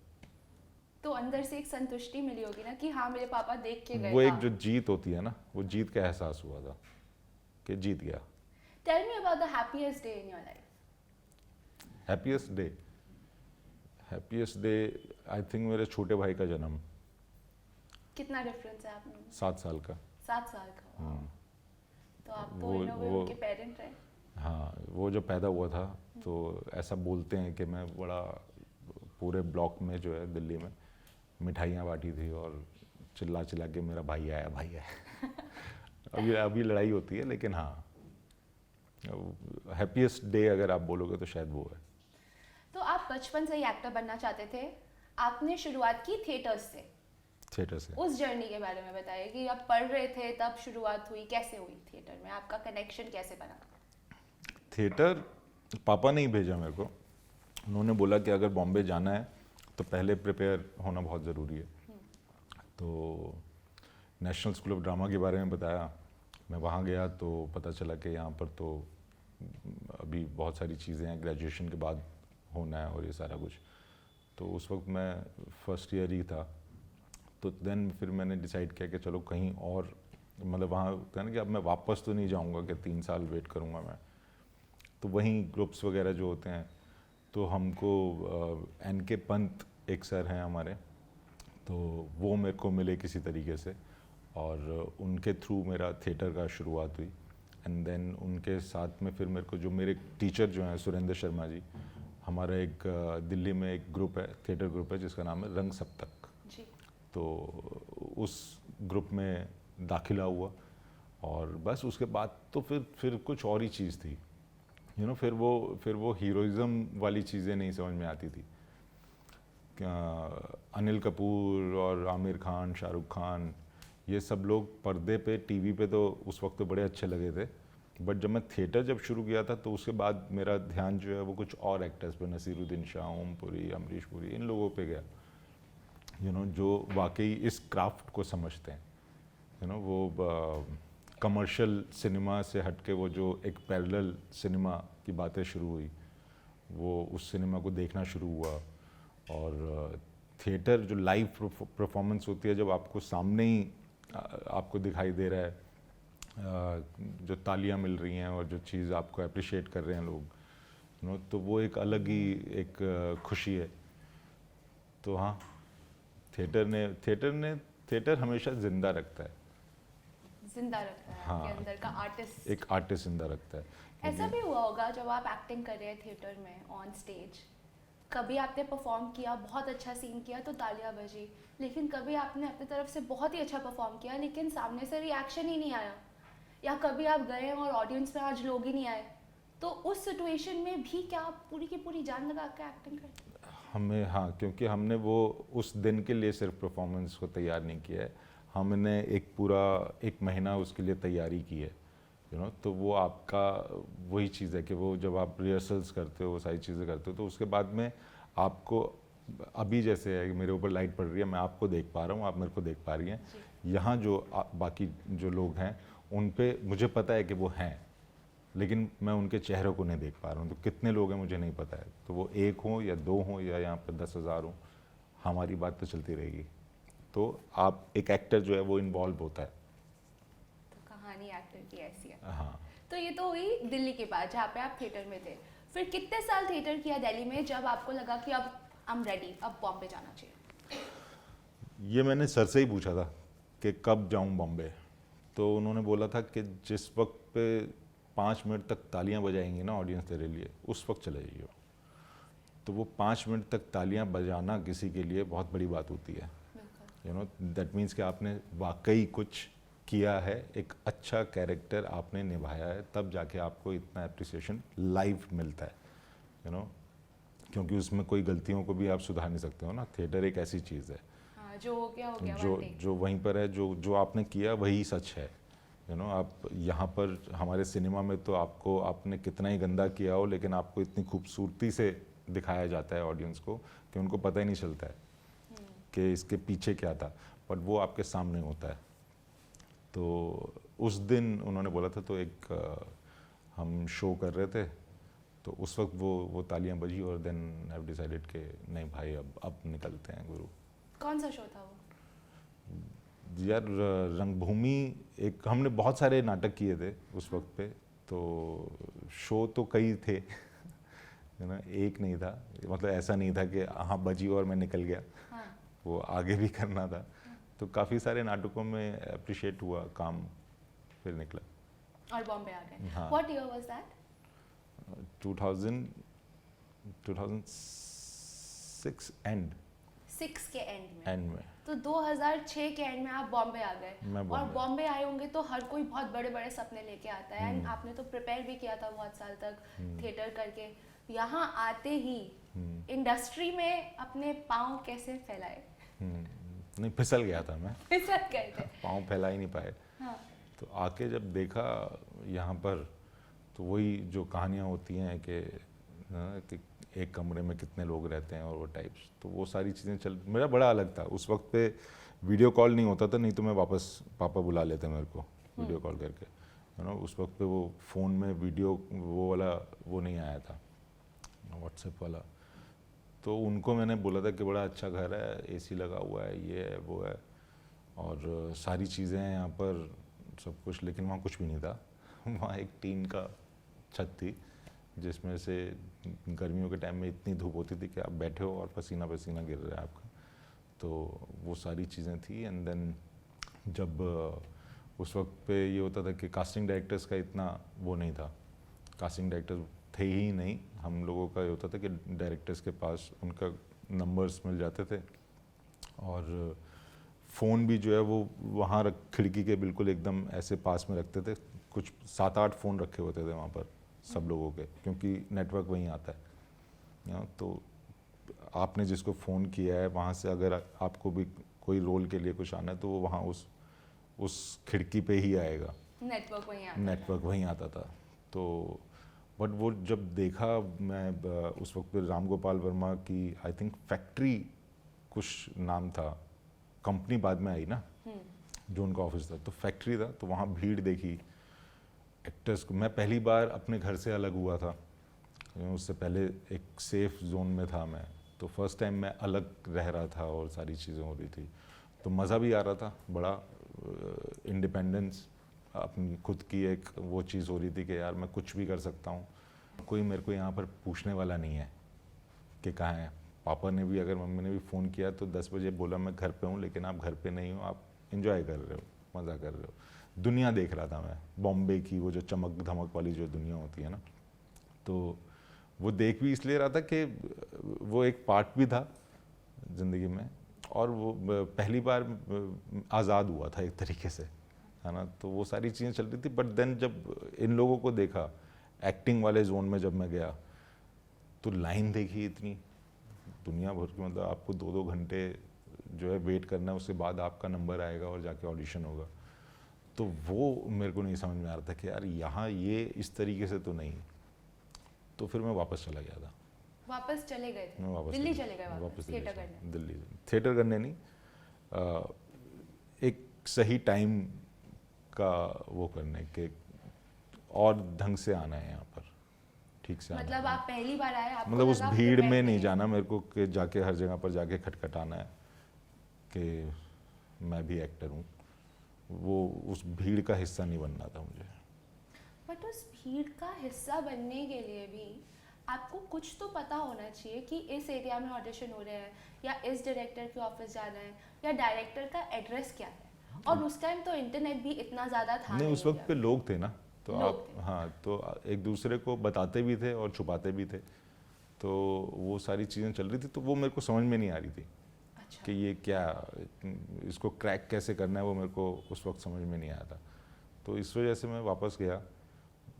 तो अंदर से एक संतुष्टि मिली होगी ना कि हाँ मेरे पापा देख के गए। वो एक जो जीत होती है ना, वो जीत का एहसास हुआ था कि जीत गया। Tell me about the happiest day in your life. Happiest day I think मेरे छोटे भाई का जन्म, कितना डिफरेंस है आप में? 7 साल का। 7 साल का। वाह। तो आप तो वो- इन अ वे वो- उनके पेरेंट रहे। हाँ, वो जब पैदा हुआ था तो ऐसा बोलते हैं कि मैं बड़ा पूरे ब्लॉक में जो है दिल्ली में मिठाइयाँ बांटी थी और चिल्ला चिल्ला के मेरा भाई आया भाई आया। अभी लड़ाई होती है, लेकिन हाँ, हैप्पीएस्ट डे अगर आप बोलोगे तो शायद वो है। तो आप बचपन से ही एक्टर बनना चाहते थे, आपने शुरुआत की थिएटर्स से। थिएटर से उस जर्नी के बारे में बताइए कि आप पढ़ रहे थे तब शुरुआत हुई, कैसे हुई थिएटर में, आपका कनेक्शन कैसे बना? थिएटर पापा ने ही भेजा मेरे को। उन्होंने बोला कि अगर बॉम्बे जाना है तो पहले प्रिपेयर होना बहुत ज़रूरी है। तो नेशनल स्कूल ऑफ ड्रामा के बारे में बताया, मैं वहाँ गया तो पता चला कि यहाँ पर तो अभी बहुत सारी चीज़ें हैं, ग्रेजुएशन के बाद होना है और ये सारा कुछ। तो उस वक्त मैं फर्स्ट ईयर ही था, तो देन फिर मैंने डिसाइड किया कि चलो कहीं और, मतलब वहाँ होता है ना कि अब मैं वापस तो नहीं जाऊँगा कि 3 साल वेट करूँगा मैं, तो वहीं ग्रुप्स वगैरह जो होते हैं, तो हमको NK पंत एक सर हैं हमारे, तो वो मेरे को मिले किसी तरीके से और उनके थ्रू मेरा थिएटर का शुरुआत हुई। एंड देन उनके साथ में फिर मेरे को जो मेरे टीचर जो हैं सुरेंद्र शर्मा जी, हमारा एक दिल्ली में एक ग्रुप है, थिएटर ग्रुप है जिसका नाम है रंग सप्तक, जी। तो उस ग्रुप में दाखिला हुआ और बस उसके बाद तो फिर कुछ और ही चीज़ थी, फिर वो हीरोइज़म वाली चीज़ें नहीं समझ में आती थी। अनिल कपूर और आमिर खान, शाहरुख खान, ये सब लोग पर्दे पे, टीवी पे तो उस वक्त तो बड़े अच्छे लगे थे, बट जब मैं थिएटर जब शुरू किया था तो उसके बाद मेरा ध्यान जो है वो कुछ और एक्टर्स पे, नसीरुद्दीन शाह, ओमपुरी, अमरीश पुरी, इन लोगों पे गया, जो वाकई इस क्राफ्ट को समझते हैं। वो कमर्शियल सिनेमा से हट के वो जो एक पैरेलल सिनेमा की बातें शुरू हुई, वो उस सिनेमा को देखना शुरू हुआ। और थिएटर जो लाइव परफॉर्मेंस होती है, जब आपको सामने ही आपको दिखाई दे रहा है, जो तालियां मिल रही हैं और जो चीज़ आपको अप्रिशिएट कर रहे हैं लोग, तो वो एक अलग ही एक खुशी है। तो हाँ, थिएटर हमेशा जिंदा रखता है, जिंदा रखता है हाँ, आपके अंदर का आर्टिस्ट। एक आर्टिस्ट जिंदा रखता है। ऐसा भी हुआ होगा जब आप एक्टिंग कर रहे हैं थिएटर में ऑन स्टेज, कभी आपने परफॉर्म किया, बहुत अच्छा सीन किया तो तालियां बजी, लेकिन कभी आपने अपनी तरफ से बहुत ही अच्छा परफॉर्म किया लेकिन सामने से रिएक्शन ही नहीं आया, या कभी आप गए और ऑडियंस में आज लोग ही नहीं आए, तो उस सिचुएशन में भी क्या आप पूरी की पूरी जान लगा के एक्टिंग करते? हमें, हाँ, क्योंकि हमने वो उस दिन के लिए सिर्फ परफॉर्मेंस को तैयार नहीं किया है, हमने एक पूरा 1 महीना उसके लिए तैयारी की है, तो वो आपका वही चीज़ है कि वो जब आप रिहर्सल्स करते हो, वो सारी चीज़ें करते हो, तो उसके बाद में आपको, अभी जैसे है कि मेरे ऊपर लाइट पड़ रही है, मैं आपको देख पा रहा हूँ, आप मेरे को देख पा रही हैं, यहाँ जो बाकी जो लोग हैं उन पे मुझे पता है कि वो हैं, लेकिन मैं उनके चेहरों को नहीं देख पा रहा हूँ, तो कितने लोग हैं मुझे नहीं पता है, तो वो 1 हो या 2 हो या यहाँ पर 10,000 हो, हमारी बात तो चलती रहेगी। तो आप एक एक्टर जो है वो इन्वॉल्व होता है। तो कहानी एक्टर की ऐसी है। हाँ, तो ये तो हुई दिल्ली के बाद जहाँ पे आप थिएटर में थे, फिर कितने साल थिएटर किया दिल्ली में जब आपको लगा कि अब आई एम रेडी, अब बॉम्बे जाना चाहिए? ये मैंने सर से ही पूछा था कि कब जाऊं बॉम्बे। तो उन्होंने बोला था कि जिस वक्त पे 5 मिनट तक तालियां बजाएंगी ना ऑडियंस तेरे लिए, उस वक्त चले जाइए। तो वो 5 मिनट तक तालियां बजाना किसी के लिए बहुत बड़ी बात होती है। यू नो दैट मीन्स कि आपने वाकई कुछ किया है, एक अच्छा कैरेक्टर आपने निभाया है, तब जाके आपको इतना अप्रिसिएशन लाइव मिलता है। यू नो क्योंकि उसमें कोई गलतियों को भी आप सुधार नहीं सकते हो ना। थिएटर एक ऐसी चीज़ है हाँ, जो हो गया जो one take। जो वहीं पर है, जो जो आपने किया वही सच है। यू नो आप यहाँ पर हमारे सिनेमा में तो आपको आपने कितना ही गंदा किया हो, लेकिन आपको इतनी खूबसूरती से दिखाया जाता है ऑडियंस को कि उनको पता ही नहीं चलता है कि इसके पीछे क्या था, बट वो आपके सामने होता है। तो उस दिन उन्होंने बोला था, तो एक हम शो कर रहे थे, तो उस वक्त वो तालियां बजी और देन आई डिसाइडेड कि नहीं भाई अब निकलते हैं गुरु। कौन सा शो था वो? यार रंगभूमि, एक हमने बहुत सारे नाटक किए थे उस वक्त पे, तो शो तो कई थे है ना, एक नहीं था। मतलब ऐसा नहीं था कि हाँ बजी और मैं निकल गया, हाँ। वो आगे भी करना था। तो काफ़ी सारे नाटकों में अप्रिशिएट हुआ काम, फिर निकला और बॉम्बे आ गए। हाँ। What year was that? 2006 and 6 के एंड में। एंड में तो 2006 के एंड में आप बॉम्बे आ गए। मैं और बॉम्बे। बॉम्बे आए होंगे तो हर कोई बहुत बड़े बड़े सपने लेके आता है, एंड आपने तो प्रिपेयर भी किया था बहुत साल तक थिएटर करके। यहाँ आते ही इंडस्ट्री में अपने पाँव कैसे फैलाए? नहीं, फिसल गया था मैं, फिसल गए थे। पाँव फैला ही नहीं पाए। हाँ। तो आके जब देखा यहाँ पर, तो वही जो कहानियाँ होती हैं कि एक कमरे में कितने लोग रहते हैं और वो टाइप्स, तो वो सारी चीज़ें चल, मेरा बड़ा अलग था उस वक्त पे। वीडियो कॉल नहीं होता था, नहीं तो मैं वापस पापा बुला लेते मेरे को वीडियो कॉल करके। यू नो उस वक्त पे वो फ़ोन में वीडियो वो वाला वो नहीं आया था, व्हाट्सएप वाला। तो उनको मैंने बोला था कि बड़ा अच्छा घर है, एसी लगा हुआ है, ये है वो है, और सारी चीज़ें हैं यहाँ पर, सब कुछ, लेकिन वहाँ कुछ भी नहीं था। वहाँ एक टीन का छत थी, जिसमें से गर्मियों के टाइम में इतनी धूप होती थी कि आप बैठे हो और पसीना पसीना गिर रहा है आपका। तो वो सारी चीज़ें थी। एंड देन जब उस वक्त पे ये होता था कि कास्टिंग डायरेक्टर्स का इतना वो नहीं था, कास्टिंग डायरेक्टर्स थे ही नहीं। हम लोगों का ये होता था कि डायरेक्टर्स के पास उनका नंबर्स मिल जाते थे, और फ़ोन भी जो है वो वहाँ खिड़की के बिल्कुल एकदम ऐसे पास में रखते थे। कुछ 7-8 फ़ोन रखे होते थे वहाँ पर सब लोगों के, क्योंकि नेटवर्क वहीं आता है। तो आपने जिसको फ़ोन किया है वहाँ से अगर आपको भी कोई रोल के लिए कुछ आना है, तो वो वहाँ उस खिड़की पे ही आएगा, नेटवर्क वहीं आता था। तो बट वो जब देखा मैं उस वक्त पे राम गोपाल वर्मा की आई थिंक फैक्ट्री कुछ नाम था, कंपनी बाद में आई ना जो उनका ऑफिस था, तो फैक्ट्री था। तो वहाँ भीड़ देखी एक्टर्स को। मैं पहली बार अपने घर से अलग हुआ था, उससे पहले एक सेफ जोन में था मैं, तो फर्स्ट टाइम मैं अलग रह रहा था और सारी चीज़ें हो रही थी। तो मज़ा भी आ रहा था, बड़ा इंडिपेंडेंस, अपनी खुद की एक वो चीज़ हो रही थी कि यार मैं कुछ भी कर सकता हूँ, कोई मेरे को यहाँ पर पूछने वाला नहीं है कि कहाँ है। पापा ने भी, अगर मम्मी ने भी फ़ोन किया तो 10 बजे बोला मैं घर पे हूँ, लेकिन आप घर पे नहीं हो, आप इंजॉय कर रहे हो, मज़ा कर रहे हो। दुनिया देख रहा था मैं, बॉम्बे की वो जो चमक धमक वाली जो दुनिया होती है ना, तो वो देख भी इसलिए रहा था कि वो एक पार्ट भी था ज़िंदगी में, और वो पहली बार आज़ाद हुआ था एक तरीके से, है ना। तो वो सारी चीज़ें चल रही थी। बट देन जब इन लोगों को देखा एक्टिंग वाले जोन में, जब मैं गया तो लाइन देखी इतनी दुनिया भर की, मतलब आपको 2-2 घंटे जो है वेट करना है, उसके बाद आपका नंबर आएगा और जाके ऑडिशन होगा। तो वो मेरे को नहीं समझ में आ रहा था कि यार यहाँ ये इस तरीके से तो नहीं। तो फिर मैं वापस चला गया था। वापस चले गए थे? मैं वापस दिल्ली चले गए वापस दिल्ली थिएटर चला- करने? दिल्ली थिएटर करने नहीं, एक सही टाइम का वो करने के, और ढंग से आना है यहाँ पर, ठीक से आना मतलब है। आप पहली बार आए, आपको मतलब उस लगा भीड़ prepare में नहीं है। जाना मेरे को कि जाके हर जगह पर जाके खटखटाना है कि मैं भी एक्टर हूँ। वो उस भीड़ का हिस्सा नहीं बनना था मुझे। बट उस भीड़ का हिस्सा बनने के लिए भी आपको कुछ तो पता होना चाहिए कि इस एरिया में ऑडिशन हो रहे हैं या इस डायरेक्टर के ऑफिस जाना है या डायरेक्टर का एड्रेस क्या है। और उस टाइम तो इंटरनेट भी इतना ज़्यादा था नहीं, उस वक्त पे लोग थे ना, तो लोग आप थे। हाँ, तो एक दूसरे को बताते भी थे और छुपाते भी थे, तो वो सारी चीज़ें चल रही थी, तो वो मेरे को समझ में नहीं आ रही थी अच्छा। कि ये क्या, इसको क्रैक कैसे करना है, वो मेरे को उस वक्त समझ में नहीं आया था। तो इस वजह से मैं वापस गया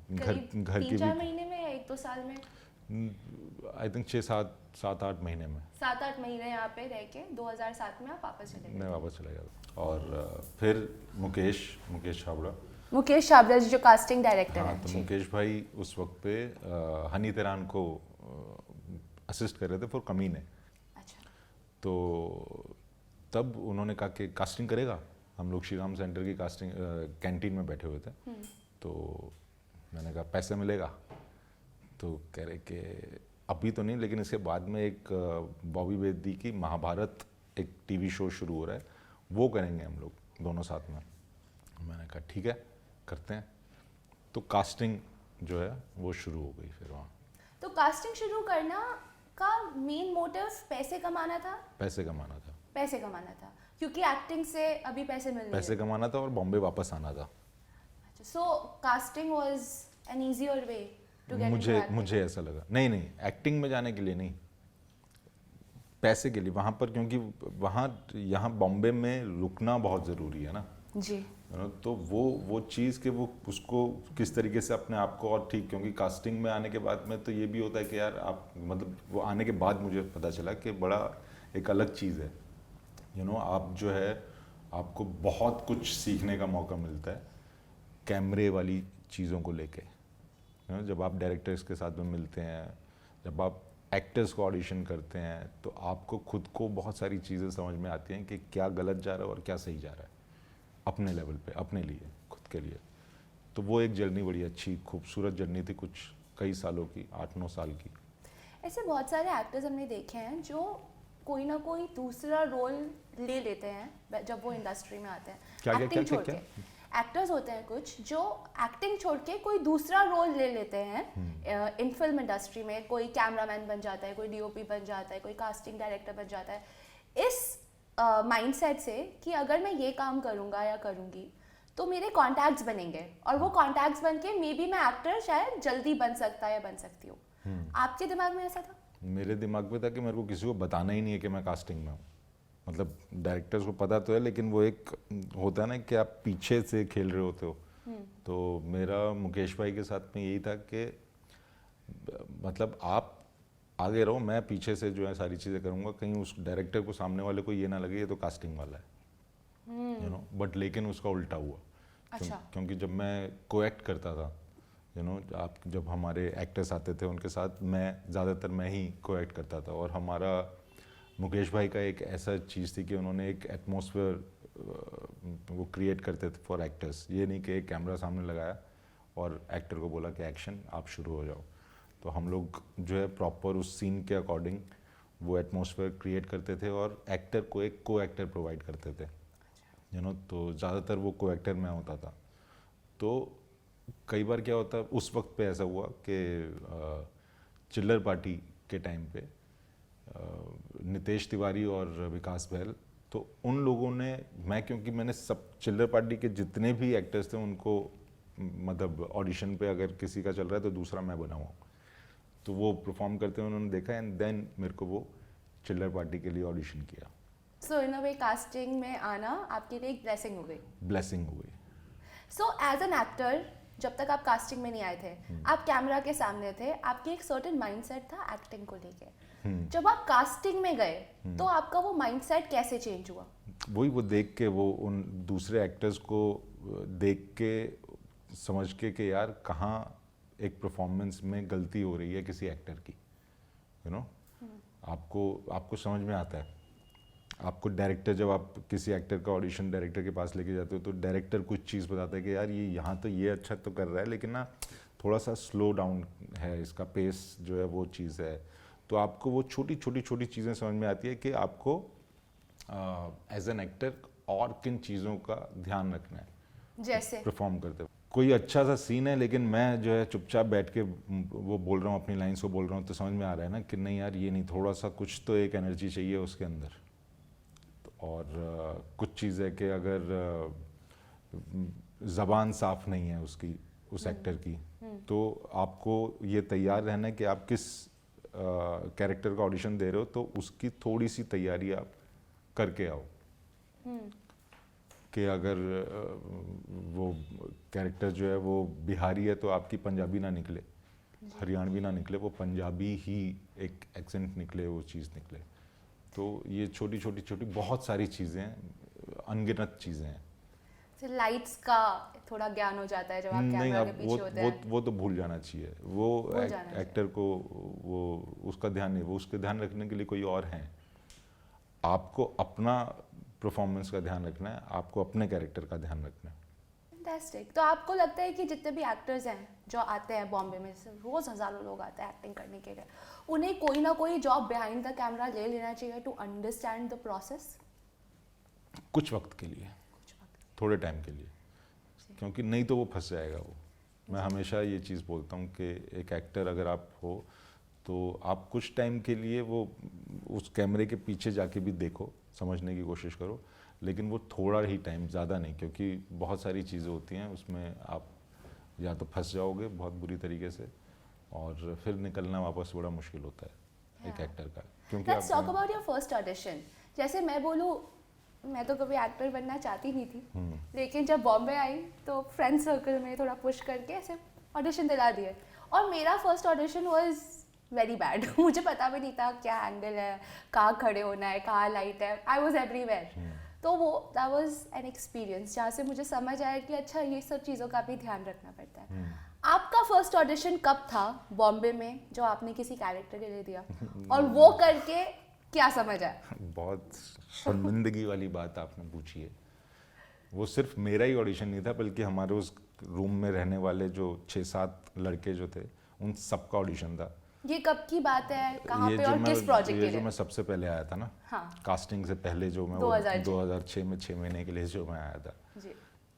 करीब घर की 3-4 भी, महीने में या 1-2 साल में? आई थिंक 6-7-8 महीने में 7-8 महीने यहाँ पे रह के 2007 में आप वापस चले गए। मैं वापस चला गया। और फिर मुकेश छाबड़ा, मुकेश छाबड़ा जी जो कास्टिंग डायरेक्टर हाँ, हैं तो जी। मुकेश भाई उस वक्त पे हनी तेरान को असिस्ट कर रहे थे फॉर कमीने। अच्छा। तो तब उन्होंने कहा कि कास्टिंग करेगा। हम लोग श्री राम सेंटर की कास्टिंग कैंटीन में बैठे हुए थे, तो मैंने कहा पैसे मिलेगा, तो कह रहे कि अभी तो नहीं, लेकिन इसके बाद में एक बॉबी बेदी की महाभारत एक टीवी शो शुरू हो रहा है, वो करेंगे हम लोग दोनों साथ में। मैंने कहा ठीक है, करते हैं। तो कास्टिंग जो है वो शुरू हो गई फिर वहाँ। तो कास्टिंग शुरू करना का मेन मोटिव पैसे कमाना था? पैसे कमाना था, पैसे कमाना था, क्योंकि एक्टिंग से अभी पैसे मिल रहे पैसे कमाना था और बॉम्बे वापस आना था। हैं। So casting was an easier way to get मुझे ऐसा लगा। नहीं, एक्टिंग में जाने के लिए नहीं, पैसे के लिए वहाँ पर, क्योंकि वहाँ यहाँ बॉम्बे में रुकना बहुत ज़रूरी है ना जी। तो वो चीज़ के वो उसको किस तरीके से अपने आप को और ठीक, क्योंकि कास्टिंग में आने के बाद में तो ये भी होता है कि यार आप मतलब वो आने के बाद मुझे पता चला कि बड़ा एक अलग चीज़ है, आप जो है आपको बहुत कुछ सीखने का मौका मिलता है कैमरे वाली चीज़ों को लेके। जब आप डायरेक्टर्स के साथ में मिलते हैं, जब आप एक्टर्स को ऑडिशन करते हैं, तो आपको खुद को बहुत सारी चीज़ें समझ में आती हैं कि क्या गलत जा रहा है और क्या सही जा रहा है अपने लेवल पे, अपने लिए, खुद के लिए। तो वो एक जर्नी बड़ी अच्छी खूबसूरत जर्नी थी, कुछ कई सालों की, 8-9 साल की। ऐसे बहुत सारे एक्टर्स हमने देखे हैं जो कोई ना कोई दूसरा रोल ले लेते हैं जब वो इंडस्ट्री में आते हैं। एक्टिंग छोड़ के एक्टर्स होते हैं कुछ जो एक्टिंग छोड़ के कोई दूसरा रोल ले लेते हैं इन फिल्म इंडस्ट्री में। कोई कैमरामैन बन जाता है, कोई डीओपी बन जाता है, कोई कास्टिंग डायरेक्टर बन जाता है इस माइंडसेट से कि अगर मैं ये काम करूँगा या करूँगी तो मेरे कॉन्टैक्ट्स बनेंगे और वो कॉन्टैक्ट्स बन के मे बी मैं एक्टर शायद जल्दी बन सकता या बन सकती हूँ। आपके दिमाग में ऐसा था? मेरे दिमाग में था कि मेरे को किसी को बताना ही नहीं है कि मैं कास्टिंग में हूँ। मतलब डायरेक्टर्स को पता तो है, लेकिन वो एक होता है ना कि आप पीछे से खेल रहे होते हो। तो मेरा मुकेश भाई के साथ में यही था कि मतलब आप आगे रहो, मैं पीछे से जो है सारी चीज़ें करूँगा, कहीं उस डायरेक्टर को, सामने वाले को ये ना लगे ये तो कास्टिंग वाला है, बट लेकिन उसका उल्टा हुआ। अच्छा। क्योंकि जब मैं को एक्ट करता था, आप जब हमारे एक्टर्स आते थे उनके साथ ज़्यादातर मैं ही को एक्ट करता था, और हमारा मुकेश भाई का एक ऐसा चीज़ थी कि उन्होंने एक एटमॉस्फेयर वो क्रिएट करते थे फॉर एक्टर्स। ये नहीं कि एक कैमरा सामने लगाया और एक्टर को बोला कि एक्शन, आप शुरू हो जाओ। तो हम लोग जो है प्रॉपर उस सीन के अकॉर्डिंग वो एटमॉस्फेयर क्रिएट करते थे और एक्टर को एक को एक्टर प्रोवाइड करते थे, तो ज़्यादातर वो को एक्टर में होता था। तो कई बार क्या होता, उस वक्त पे ऐसा हुआ कि चिल्लर पार्टी के टाइम पे नितेश तिवारी और विकास बहल, तो उन लोगों ने, क्योंकि मैंने सब चिल्लर पार्टी के जितने भी एक्टर्स थे उनको मतलब ऑडिशन पे अगर किसी का चल रहा है तो दूसरा मैं बना हुआ, तो वो परफॉर्म करते हैं उन्होंने देखा, एंड देन मेरे को वो चिल्लर पार्टी के लिए ऑडिशन किया। सो इन अ वे कास्टिंग में आना आपके लिए एक ब्लेसिंग हो गई। ब्लेसिंग हो गई। सो एज एन एक्टर, जब तक आप कास्टिंग में नहीं आए थे, आप कैमरा के सामने थे, आपकी एक सर्टेन माइंडसेट था एक्टिंग को लेके। जब आप कास्टिंग में गए तो आपका वो माइंडसेट कैसे चेंज हुआ? वो देख के, वो उन दूसरे एक्टर्स को देख के, समझ के कि यार कहाँ एक परफॉर्मेंस में गलती हो रही है किसी एक्टर की, आपको समझ में आता है। आपको डायरेक्टर, जब आप किसी एक्टर का ऑडिशन डायरेक्टर के पास लेके जाते हो तो डायरेक्टर कुछ चीज़ बताता है कि यार ये यहाँ तो ये अच्छा तो कर रहा है, लेकिन ना थोड़ा सा स्लो डाउन है, इसका पेस जो है वो चीज़ है। तो आपको वो छोटी चीज़ें समझ में आती है कि आपको एज एन एक्टर और किन चीज़ों का ध्यान रखना है जैसे परफॉर्म करते हुए। कोई अच्छा सा सीन है लेकिन मैं जो है चुपचाप बैठ के वो बोल रहा हूँ, अपनी लाइन्स को बोल रहा हूँ, तो समझ में आ रहा है ना कि नहीं यार ये नहीं, थोड़ा सा कुछ तो एक एनर्जी चाहिए उसके अंदर। और कुछ चीज़ है कि अगर ज़बान साफ नहीं है उसकी, उस एक्टर की, तो आपको ये तैयार रहना है कि आप किस कैरेक्टर का ऑडिशन दे रहे हो, तो उसकी थोड़ी सी तैयारी आप करके आओ। कि अगर वो कैरेक्टर जो है वो बिहारी है तो आपकी पंजाबी ना निकले, हरियाणवी ना निकले, वो पंजाबी ही एक एक्सेंट निकले, वो चीज़ निकले। तो ये छोटी छोटी छोटी बहुत सारी चीज़ें हैं, अनगिनत चीज़ें हैं। तो लाइट्स का थोड़ा ज्ञान हो जाता है जब आप नहीं, कैमरा आप के पीछे होते हैं। वो तो भूल जाना चाहिए, वो भूल जाना चाहिए। एक्टर को वो उसका ध्यान नहीं, वो उसके ध्यान रखने के लिए कोई और हैं। आपको अपना परफॉर्मेंस का ध्यान रखना है, आपको अपने कैरेक्टर का ध्यान रखना है। फैंटास्टिक। तो आपको लगता है कि जितने भी एक्टर्स हैं जो आते हैं बॉम्बे में, रोज हजारों लोग आते हैं एक्टिंग करने के लिए, उन्हें कोई ना कोई जॉब बिहाइंड द कैमरा ले लेना चाहिए टू अंडरस्टैंड द प्रोसेस? कुछ वक्त के लिए, थोड़े टाइम के लिए, क्योंकि नहीं तो वो फंस जाएगा। वो मैं हमेशा ये चीज़ बोलता हूँ कि एक एक्टर अगर आप हो तो आप कुछ टाइम के लिए वो उस कैमरे के पीछे जाके भी देखो, समझने की कोशिश करो, लेकिन वो थोड़ा ही टाइम, ज़्यादा नहीं, क्योंकि बहुत सारी चीज़ें होती हैं उसमें, आप या तो फंस जाओगे बहुत बुरी तरीके से, और फिर निकलना वापस बड़ा मुश्किल होता है एक एक्टर का। क्योंकि let's talk about your first audition. जैसे मैं बोलूँ, मैं तो कभी एक्टर बनना चाहती नहीं थी, लेकिन जब बॉम्बे आई तो फ्रेंड सर्कल में थोड़ा पुश करके ऐसे ऑडिशन दिला दिए, और मेरा first audition was very bad. मुझे पता भी नहीं था क्या एंगल है, कहाँ खड़े होना है, कहाँ लाइट है, आई वॉज एवरीवेयर। तो वो दैट वाज एन एक्सपीरियंस जहाँ से मुझे समझ आया कि अच्छा ये सब चीज़ों का भी ध्यान रखना पड़ता है। आपका फर्स्ट ऑडिशन कब था बॉम्बे में जो आपने किसी कैरेक्टर के लिए दिया, और वो करके क्या समझ आया? बहुत शर्मिंदगी वाली बात आपने पूछी है। वो सिर्फ मेरा ही ऑडिशन नहीं था, बल्कि हमारे उस रूम में रहने वाले जो 6-7 लड़के जो थे, उन सबका ऑडिशन था। ये कब की बात है, कहाँ पे और किस प्रोजेक्ट के लिए? जो मैं सबसे पहले आया था ना, हाँ, कास्टिंग से पहले, जो मैं 2006 में 6 महीने के लिए जो मैं आया था जी।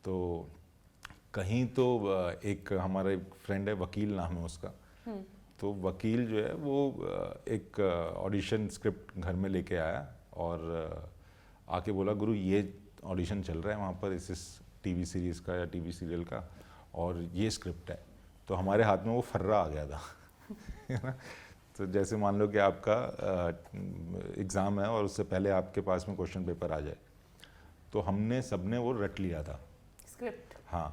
तो कहीं तो एक हमारा एक फ्रेंड है, वकील नाम है उसका, तो वकील जो है वो एक ऑडिशन स्क्रिप्ट घर में लेके आया और आके बोला, गुरु ये ऑडिशन चल रहा है वहाँ पर इस टीवी सीरीज़ का या टीवी सीरियल का, और ये स्क्रिप्ट है। तो हमारे हाथ में वो फर्रा आ गया था है ना। तो जैसे मान लो कि आपका एग्ज़ाम है और उससे पहले आपके पास में क्वेश्चन पेपर आ जाए, तो हमने सबने वो रट लिया था स्क्रिप्ट। हाँ,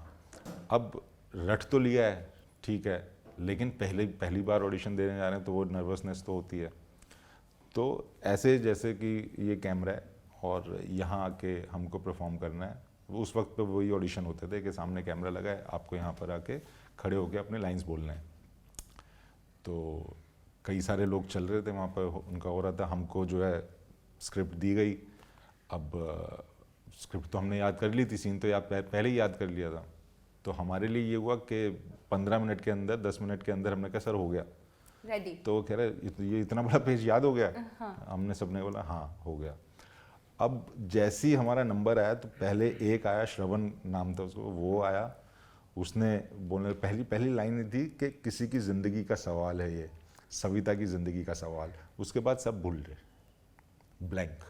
अब रट तो लिया है, ठीक है, लेकिन पहली बार ऑडिशन देने जा रहे हैं तो वो नर्वसनेस तो होती है। तो ऐसे जैसे कि ये कैमरा है और यहाँ आके हमको परफॉर्म करना है, उस वक्त पे वही ऑडिशन होते थे कि सामने कैमरा लगा है, आपको यहाँ पर आके खड़े होके अपने लाइंस बोलने हैं। तो कई सारे लोग चल रहे थे वहाँ पर, उनका हो रहा था, हमको जो है स्क्रिप्ट दी गई। अब स्क्रिप्ट तो हमने याद कर ली थी, सीन तो याद पहले ही याद कर लिया था। तो हमारे लिए ये हुआ कि 15 मिनट के अंदर, 10 मिनट के अंदर हमने कहा सर हो गया रेडी। तो वो कह रहे ये इतना बड़ा पेज याद हो गया? हमने सबने बोला हाँ हो गया। अब जैसे ही हमारा नंबर आया तो पहले एक आया, श्रवण नाम था उसको, वो आया, उसने बोलने पहली लाइन थी कि किसी की ज़िंदगी का सवाल है ये, सविता की ज़िंदगी का सवाल। उसके बाद सब भूल रहे, ब्लैंक।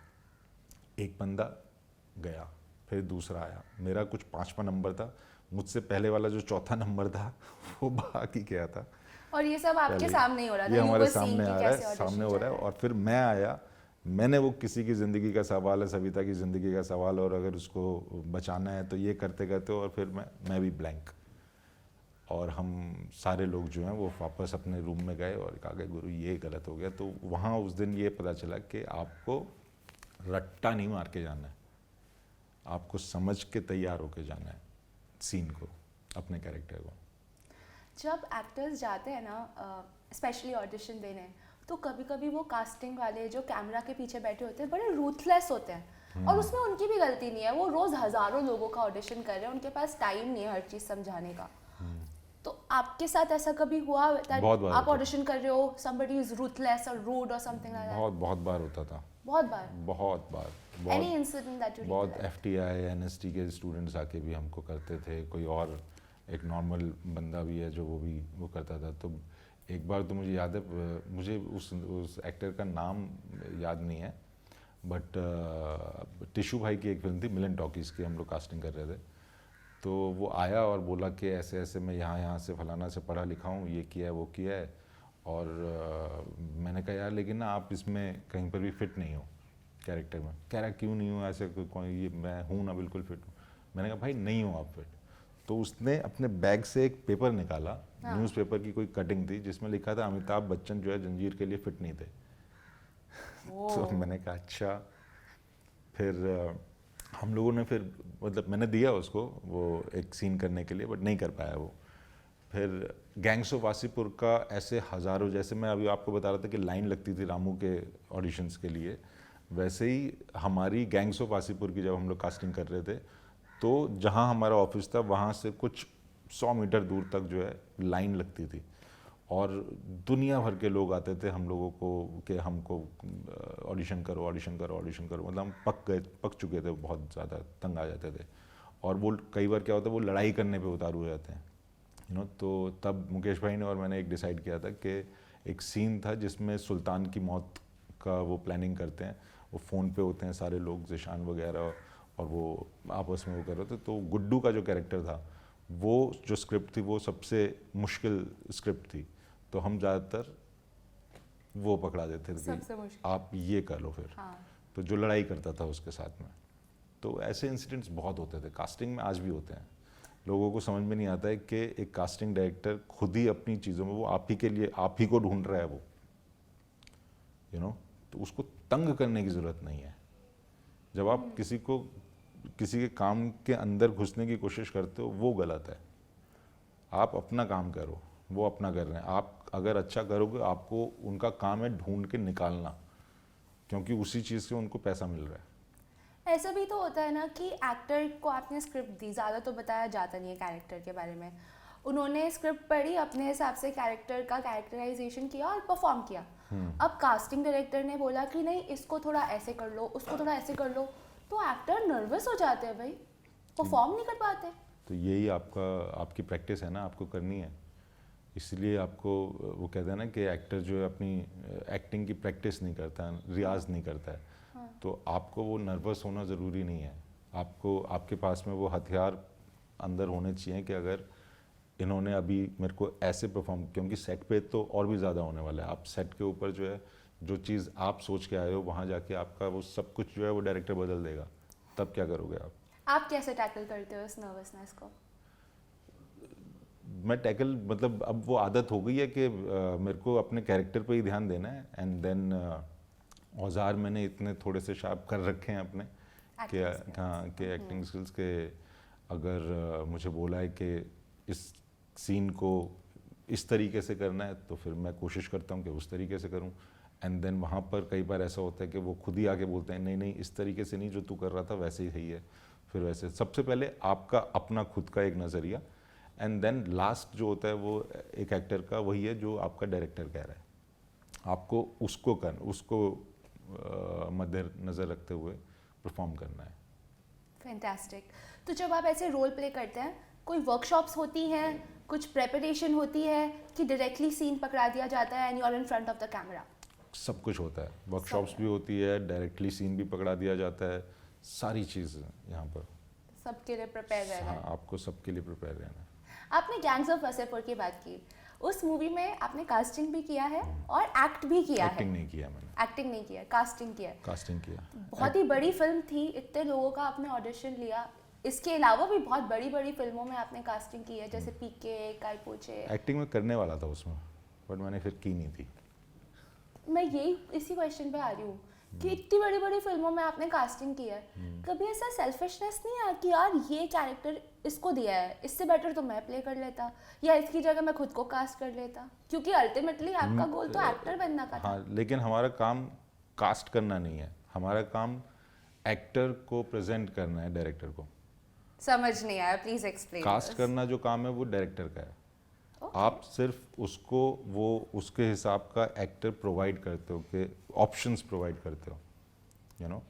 एक बंदा गया, फिर दूसरा आया, मेरा कुछ 5वां नंबर था, मुझसे पहले वाला जो 4था नंबर था वो बाकी गया था। और ये सब आपके सामने ही हो रहा था, ये हमारे you were seeing सामने कि आ रहा कैसे है, audition सामने हो चल रहा है। और फिर मैं आया, मैंने वो किसी की ज़िंदगी का सवाल है, सविता की ज़िंदगी का सवाल, और अगर उसको बचाना है तो ये करते करते, और फिर मैं भी ब्लैंक। और हम सारे लोग जो हैं वो वापस अपने रूम में गए और कहा कि गुरु ये गलत हो गया। तो वहाँ उस दिन ये पता चला कि आपको रट्टा नहीं मार के जाना है, आपको समझ के तैयार होके जाना है सीन को, अपने कैरेक्टर को। जब एक्टर्स जाते हैं ना स्पेशली ऑडिशन देने, तो कभी कभी वो कास्टिंग वाले जो कैमरा के पीछे बैठे होते हैं बड़े रूथलेस होते हैं, और उसमें उनकी भी गलती नहीं है, वो रोज़ हज़ारों लोगों का ऑडिशन कर रहे हैं, उनके पास टाइम नहीं है हर चीज़ समझाने का। तो आपके साथ ऐसा कभी हुआ बहुत बार आप ऑडिशन कर रहे हो, somebody is ruthless or rude or something like that? बहुत बार होता था, बहुत बार। Any incident that you बहुत recollect? FTI NST के स्टूडेंट्स आके भी हमको करते थे, कोई और एक नॉर्मल बंदा भी है जो वो भी वो करता था। तो एक बार तो मुझे याद है, मुझे उस एक्टर का नाम याद नहीं है, बट टिशू भाई की एक फिल्म थी मिलन टॉकीज़ की, हम लोग कास्टिंग कर रहे थे। तो वो आया और बोला कि ऐसे ऐसे मैं यहाँ से फलाना से पढ़ा लिखा हूँ, ये किया है वो किया है। और मैंने कहा यार लेकिन ना आप इसमें कहीं पर भी फिट नहीं हो कैरेक्टर में। कह रहा क्यों नहीं हो, ऐसे कोई ये मैं हूँ ना, बिल्कुल फिट हूँ। मैंने कहा भाई नहीं हो आप फिट। तो उसने अपने बैग से एक पेपर निकाला, न्यूज़पेपर की कोई कटिंग थी जिसमें लिखा था अमिताभ बच्चन जो है जंजीर के लिए फिट नहीं थे। तो मैंने कहा अच्छा। फिर हम लोगों ने फिर मतलब मैंने दिया उसको वो एक सीन करने के लिए, बट नहीं कर पाया वो। फिर गैंग्स ऑफ वासीपुर का ऐसे हज़ारों, जैसे मैं अभी आपको बता रहा था कि लाइन लगती थी रामू के ऑडिशंस के लिए, वैसे ही हमारी गैंग्स ऑफ वासीपुर की जब हम लोग कास्टिंग कर रहे थे तो जहाँ हमारा ऑफिस था वहाँ से कुछ 100 मीटर दूर तक जो है लाइन लगती थी और दुनिया भर के लोग आते थे हम लोगों को कि हमको ऑडिशन करो ऑडिशन करो ऑडिशन करो। मतलब हम पक चुके थे, बहुत ज़्यादा तंग आ जाते थे। और वो कई बार क्या होता है वो लड़ाई करने पे उतारू हो जाते हैं, यू नो। तो तब मुकेश भाई ने और मैंने एक डिसाइड किया था कि एक सीन था जिसमें सुल्तान की मौत का वो प्लानिंग करते हैं, वो फ़ोन पे होते हैं सारे लोग, जिशान वगैरह, और वो आपस में वो कर रहे थे। तो गुड्डू का जो कैरेक्टर था वो जो स्क्रिप्ट थी वो सबसे मुश्किल स्क्रिप्ट थी, तो हम ज़्यादातर वो पकड़ा देते थे कि आप ये कर लो फिर। हाँ। तो जो लड़ाई करता था उसके साथ में। तो ऐसे इंसिडेंट्स बहुत होते थे कास्टिंग में, आज भी होते हैं। लोगों को समझ में नहीं आता है कि एक कास्टिंग डायरेक्टर खुद ही अपनी चीज़ों में वो आप ही के लिए आप ही को ढूंढ रहा है वो, यू नो। तो उसको तंग करने की ज़रूरत नहीं है। जब आप किसी के काम के अंदर घुसने की कोशिश करते हो वो गलत है। आप अपना काम करो, वो अपना कर रहे हैं। आप अगर अच्छा करोगे आपको उनका काम है ढूंढ के निकालना, क्योंकि उसी चीज़ से उनको पैसा मिल रहा है। ऐसा भी तो होता है ना कि एक्टर को आपने स्क्रिप्ट दी, ज़्यादा तो बताया जाता नहीं है कैरेक्टर के बारे में। उन्होंने स्क्रिप्ट पढ़ी, अपने हिसाब से कैरेक्टर का कैरेक्टराइजेशन किया और परफॉर्म किया। अब कास्टिंग डायरेक्टर ने बोला कि नहीं इसको थोड़ा ऐसे कर लो, उसको थोड़ा ऐसे कर लो, तो एक्टर नर्वस हो जाते हैं भाई, परफॉर्म नहीं कर पाते। तो यही आपकी प्रैक्टिस है ना, आपको करनी है। इसलिए आपको वो कहते हैं ना कि एक्टर जो है अपनी एक्टिंग की प्रैक्टिस नहीं करता, रियाज नहीं करता है। हाँ। तो आपको वो नर्वस होना ज़रूरी नहीं है। आपके पास में वो हथियार अंदर होने चाहिए कि अगर इन्होंने अभी मेरे को ऐसे परफॉर्म, क्योंकि सेट पे तो और भी ज़्यादा होने वाला है। आप सेट के ऊपर जो है जो चीज़ आप सोच के आए हो वहाँ जाके आपका वो सब कुछ जो है वो डायरेक्टर बदल देगा, तब क्या करोगे आप? आप कैसे टैकल करते हो इस नर्वसनेस को? मैं टैकल मतलब अब वो आदत हो गई है कि मेरे को अपने कैरेक्टर पे ही ध्यान देना है। एंड देन औजार मैंने इतने थोड़े से शार्प कर रखे हैं अपने कि हाँ कि एक्टिंग स्किल्स के अगर मुझे बोला है कि इस सीन को इस तरीके से करना है तो फिर मैं कोशिश करता हूँ कि उस तरीके से करूँ। एंड देन वहाँ पर कई बार ऐसा होता है कि वो खुद ही आके बोलते हैं नहीं नहीं इस तरीके से नहीं, जो तू कर रहा था वैसे ही सही है। फिर वैसे सबसे पहले आपका अपना खुद का एक नज़रिया, एंड देन लास्ट जो होता है वो एक एक्टर का वही है जो आपका डायरेक्टर कह रहा है, आपको उसको मद्देनज़र रखते हुए परफॉर्म करना है। फैंटास्टिक। तो जब आप ऐसे रोल प्ले करते हैं कोई वर्कशॉप्स होती हैं, कुछ प्रेपरेशन होती है कि डायरेक्टली सीन पकड़ा दिया जाता है and you are in front of the camera? सब कुछ होता है, वर्कशॉप्स भी होती है, डायरेक्टली सीन भी पकड़ा दिया जाता है, सारी चीज़ यहाँ पर सबके लिए प्रिपेयर रहना है। हाँ, आपको सबके लिए प्रिपेयर रहना है। आपने गैंग्स ऑफ वासेपुर की बात की, उस मूवी में आपने कास्टिंग भी किया है और एक्ट भी किया है। एक्टिंग नहीं किया मैंने। एक्टिंग नहीं किया, कास्टिंग किया। कास्टिंग किया। बहुत ही बड़ी फिल्म थी, इतने लोगों का आपने ऑडिशन लिया। इसके अलावा भी बहुत बड़ी बड़ी फिल्मों में आपने कास्टिंग की है, जैसे पीके, काय पोचे। एक्टिंग में करने वाला था उसमें, बट मैंने फिर की नहीं थी। मैं यही इसी क्वेश्चन पे आ रही हूँ कि इतनी बड़ी बड़ी फिल्मों में आपने कास्टिंग की है, कभी ऐसा सेल्फिशनेस नहीं आया कि यार ये कैरेक्टर इसको दिया है, इससे बेटर तो मैं प्ले कर लेता, या इसकी जगह मैं खुद को कास्ट कर लेता? क्योंकि अल्टीमेटली आपका गोल तो एक्टर बनना का था। हाँ, लेकिन हमारा काम कास्ट करना नहीं है, हमारा काम एक्टर को प्रेजेंट करना है डायरेक्टर को। समझ नहीं आया, प्लीज एक्सप्लेन। कास्ट करना जो काम है वो डायरेक्टर का है। आप सिर्फ उसको वो उसके हिसाब का एक्टर प्रोवाइड करते हो, कि ऑप्शंस प्रोवाइड करते हो, यू नो।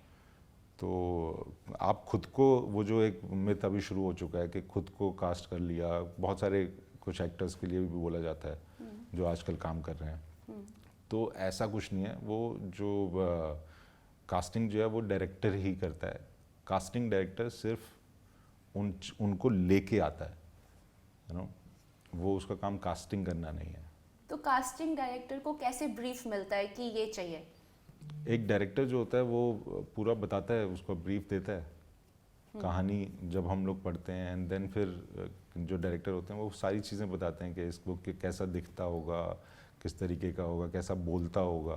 तो आप खुद को, वो जो एक मिथ अभी शुरू हो चुका है कि खुद को कास्ट कर लिया, बहुत सारे कुछ एक्टर्स के लिए भी बोला जाता है जो आजकल काम कर रहे हैं, तो ऐसा कुछ नहीं है। वो जो कास्टिंग जो है वो डायरेक्टर ही करता है। कास्टिंग डायरेक्टर सिर्फ उनको लेके आता है, यू नो, वो उसका काम कास्टिंग करना नहीं है। तो कास्टिंग डायरेक्टर को कैसे ब्रीफ मिलता है कि ये चाहिए? एक डायरेक्टर जो होता है वो पूरा बताता है, उसको ब्रीफ देता है, कहानी जब हम लोग पढ़ते हैं, एंड देन फिर जो डायरेक्टर होते हैं वो सारी चीज़ें बताते हैं कि इसको कैसा दिखता होगा, किस तरीके का होगा, कैसा बोलता होगा,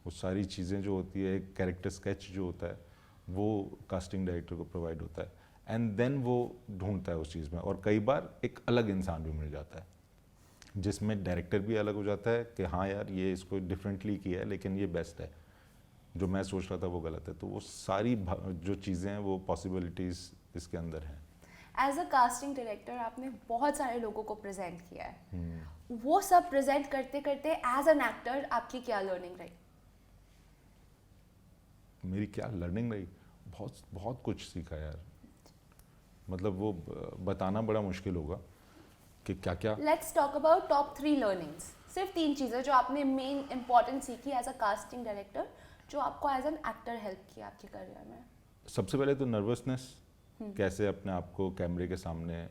वो सारी चीज़ें जो होती है, एक कैरेक्टर स्केच जो होता है वो कास्टिंग डायरेक्टर को प्रोवाइड होता है, एंड देन वो ढूंढता है उस चीज़ में। और कई बार एक अलग इंसान भी मिल जाता है जिसमें डायरेक्टर भी अलग हो जाता है कि हाँ यार ये इसको डिफरेंटली किया है लेकिन ये बेस्ट है, जो मैं सोच रहा था वो गलत है। तो वो सारी जो चीज़ें हैं वो पॉसिबिलिटीज़ इसके अंदर हैं। एज अ कास्टिंग डायरेक्टर आपने बहुत सारे लोगों को प्रेजेंट किया है, वो सब प्रेजेंट करते करते एज एन एक्टर आपकी क्या लर्निंग रही? मेरी क्या लर्निंग रही? बहुत बहुत कुछ सीखा यार, मतलब वो बताना बड़ा मुश्किल होगा कि क्या क्या। Let's talk about top 3 learnings. सिर्फ 3 चीज़ें जो आपने मेन इंपॉर्टेंट सीखी एज अ कास्टिंग डायरेक्टर, जो आपको एज एन एक्टर हेल्प किया आपके करियर में। सबसे पहले तो नर्वसनेस, कैसे अपने आप को कैमरे के सामने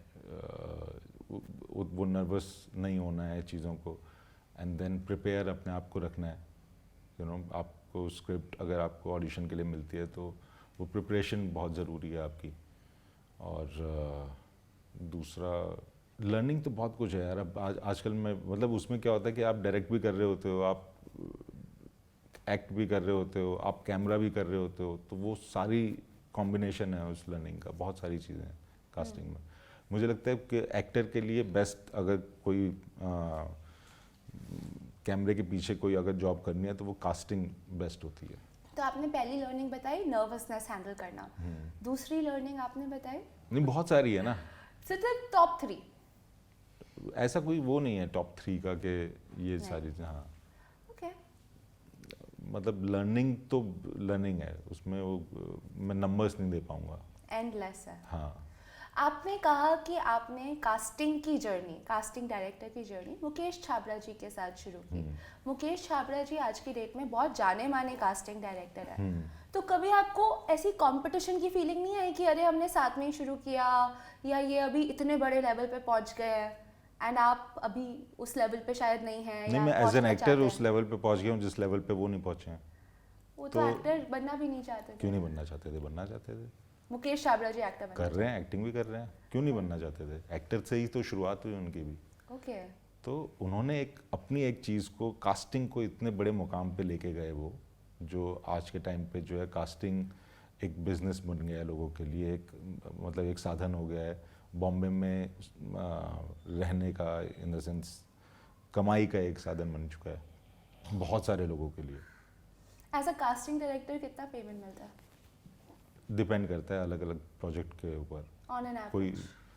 वो नर्वस नहीं होना है चीज़ों को, एंड देन प्रिपेयर अपने आप को रखना है। यू नो, आपको स्क्रिप्ट अगर आपको ऑडिशन के लिए मिलती है तो वो प्रिपरेशन बहुत ज़रूरी है आपकी। और दूसरा लर्निंग तो बहुत कुछ है यार। अब आजकल में मतलब उसमें क्या होता है कि आप डायरेक्ट भी कर रहे होते हो, आप एक्ट भी कर रहे होते हो, आप कैमरा भी कर रहे होते हो, तो वो सारी कॉम्बिनेशन है उस लर्निंग का। बहुत सारी चीज़ें हैं कास्टिंग में। मुझे लगता है कि एक्टर के लिए बेस्ट, अगर कोई कैमरे के पीछे कोई अगर जॉब करनी है तो वो कास्टिंग बेस्ट होती है। तो आपने पहली लर्निंग बताई नर्वसनेस हैंडल करना, दूसरी लर्निंग आपने बताई? नहीं, बहुत सारी है ना। सिर्फ टॉप 3? ऐसा कोई वो नहीं है टॉप 3 का कि ये सारी। हाँ, ओके। मतलब लर्निंग तो लर्निंग है, उसमें वो मैं नंबर्स नहीं दे पाऊंगा, एंडलेस है। हाँ। आपने कहा कि आपने कास्टिंग की जर्नी, कास्टिंग डायरेक्टर की जर्नी मुकेश छाबड़ा जी के साथ शुरू की। मुकेश छाबड़ा जी आज की डेट में बहुत जाने माने कास्टिंग डायरेक्टर हैं। तो कभी आपको ऐसी कंपटीशन की फीलिंग नहीं आई कि अरे हमने साथ में ही शुरू किया, या ये अभी इतने बड़े लेवल पे पहुंच गए हैं एंड आप अभी उस लेवल पे शायद नहीं हैं? नहीं, मैं एज एन एक्टर उस लेवल पे पहुंच गया हूँ जिस लेवल पे वो नहीं पहुंचे हैं। वो तो एक्टर बनना भी नहीं चाहते थे। क्यों नहीं बनना चाहते थे? बनना चाहते थे। मुकेश छाबड़ा जी एक्टर कर रहे हैं, एक्टिंग भी कर रहे हैं, क्यों नहीं बनना चाहते थे? एक्टर से ही तो शुरुआत हुई उनकी भी। ओके। तो उन्होंने अपनी एक चीज़ को, कास्टिंग को इतने बड़े मुकाम पे लेके गए वो, जो आज के टाइम पे जो है कास्टिंग एक बिजनेस बन गया है लोगों के लिए, एक मतलब एक साधन हो गया है बॉम्बे में रहने का, इन द सेंस कमाई का एक साधन बन चुका है बहुत सारे लोगों के लिए। एज अ कास्टिंग डायरेक्टर कितना पेमेंट मिलता है? डिपेंड करता है अलग अलग प्रोजेक्ट के ऊपर। On an average? कोई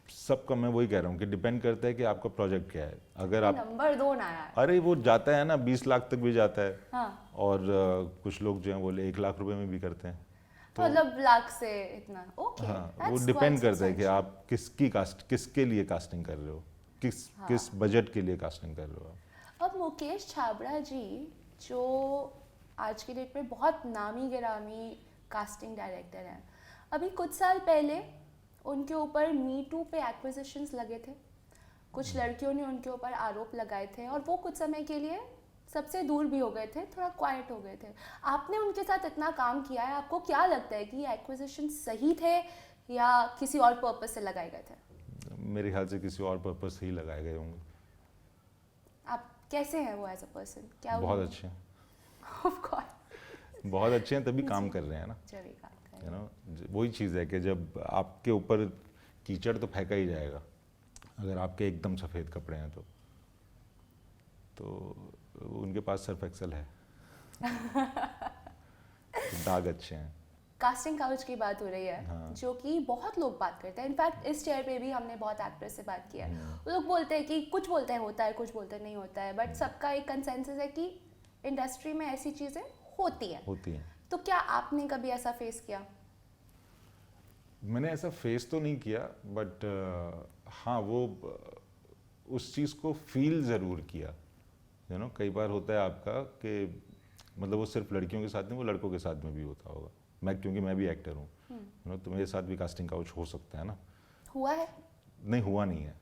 सबका, मैं वही कह रहा हूँ कि डिपेंड करता है कि आपका प्रोजेक्ट क्या है। अगर आप नंबर 2 ना यार। अरे वो जाता है ना 20 लाख तक भी जाता है। हाँ। और कुछ लोग जो हैं वो 1 लाख रुपए में भी करते हैं। तो मतलब लाख से इतना? ओके। हाँ, वो डिपेंड करता है कि आप किसके लिए कास्टिंग कर रहे हो, किस बजट के लिए कास्टिंग कर रहे हो। अब मुकेश छाबड़ा जी जो आज की डेट में बहुत नामी गिरामी कास्टिंग डायरेक्टर हैं, अभी कुछ साल पहले उनके ऊपर मी टू पे एक्विजिशंस लगे थे, कुछ लड़कियों ने उनके ऊपर आरोप लगाए थे और वो कुछ समय के लिए सबसे दूर भी हो गए थे, थोड़ा क्वाइट हो गए थे। आपने उनके साथ इतना काम किया है, आपको क्या लगता है कि ये एक्विजिशन सही थे या किसी और पर्पस से लगाए गए थे? मेरे ख्याल से किसी और पर्पस से ही लगाए गए होंगे। आप कैसे हैं वो एज अ पर्सन? क्या बहुत अच्छे हैं। ऑफ कोर्स बहुत अच्छे हैं, तभी काम कर रहे हैं ना। यू नो, वही चीज़ है कि जब आपके ऊपर कीचड़ तो फेंका ही जाएगा, अगर आपके एकदम सफ़ेद कपड़े हैं तो उनके पास सर्फ एक्सेल है। तो दाग अच्छे हैं। कास्टिंग काउच की बात हो रही है, हाँ। जो कि बहुत लोग बात करते हैं। इनफैक्ट इस चेयर पे भी हमने बहुत एक्टर्स से बात किया है। वो लोग बोलते हैं कि कुछ बोलते हैं होता है, कुछ बोलते हैं नहीं होता है, बट सबका एक कंसेंसस है कि इंडस्ट्री में ऐसी चीज़ें होती हैं। होती हैं। तो क्या आपने कभी ऐसा फेस किया? मैंने ऐसा फेस तो नहीं किया, बट हाँ वो उस चीज़ को फील ज़रूर किया। कई बार होता है आपका कि मतलब वो सिर्फ लड़कियों के साथ नहीं, वो लड़कों के साथ में भी होता होगा। क्योंकि मैं भी एक्टर हूँ, तो मेरे साथ भी कास्टिंग काउच हो सकता है ना। हुआ है? नहीं, हुआ नहीं है,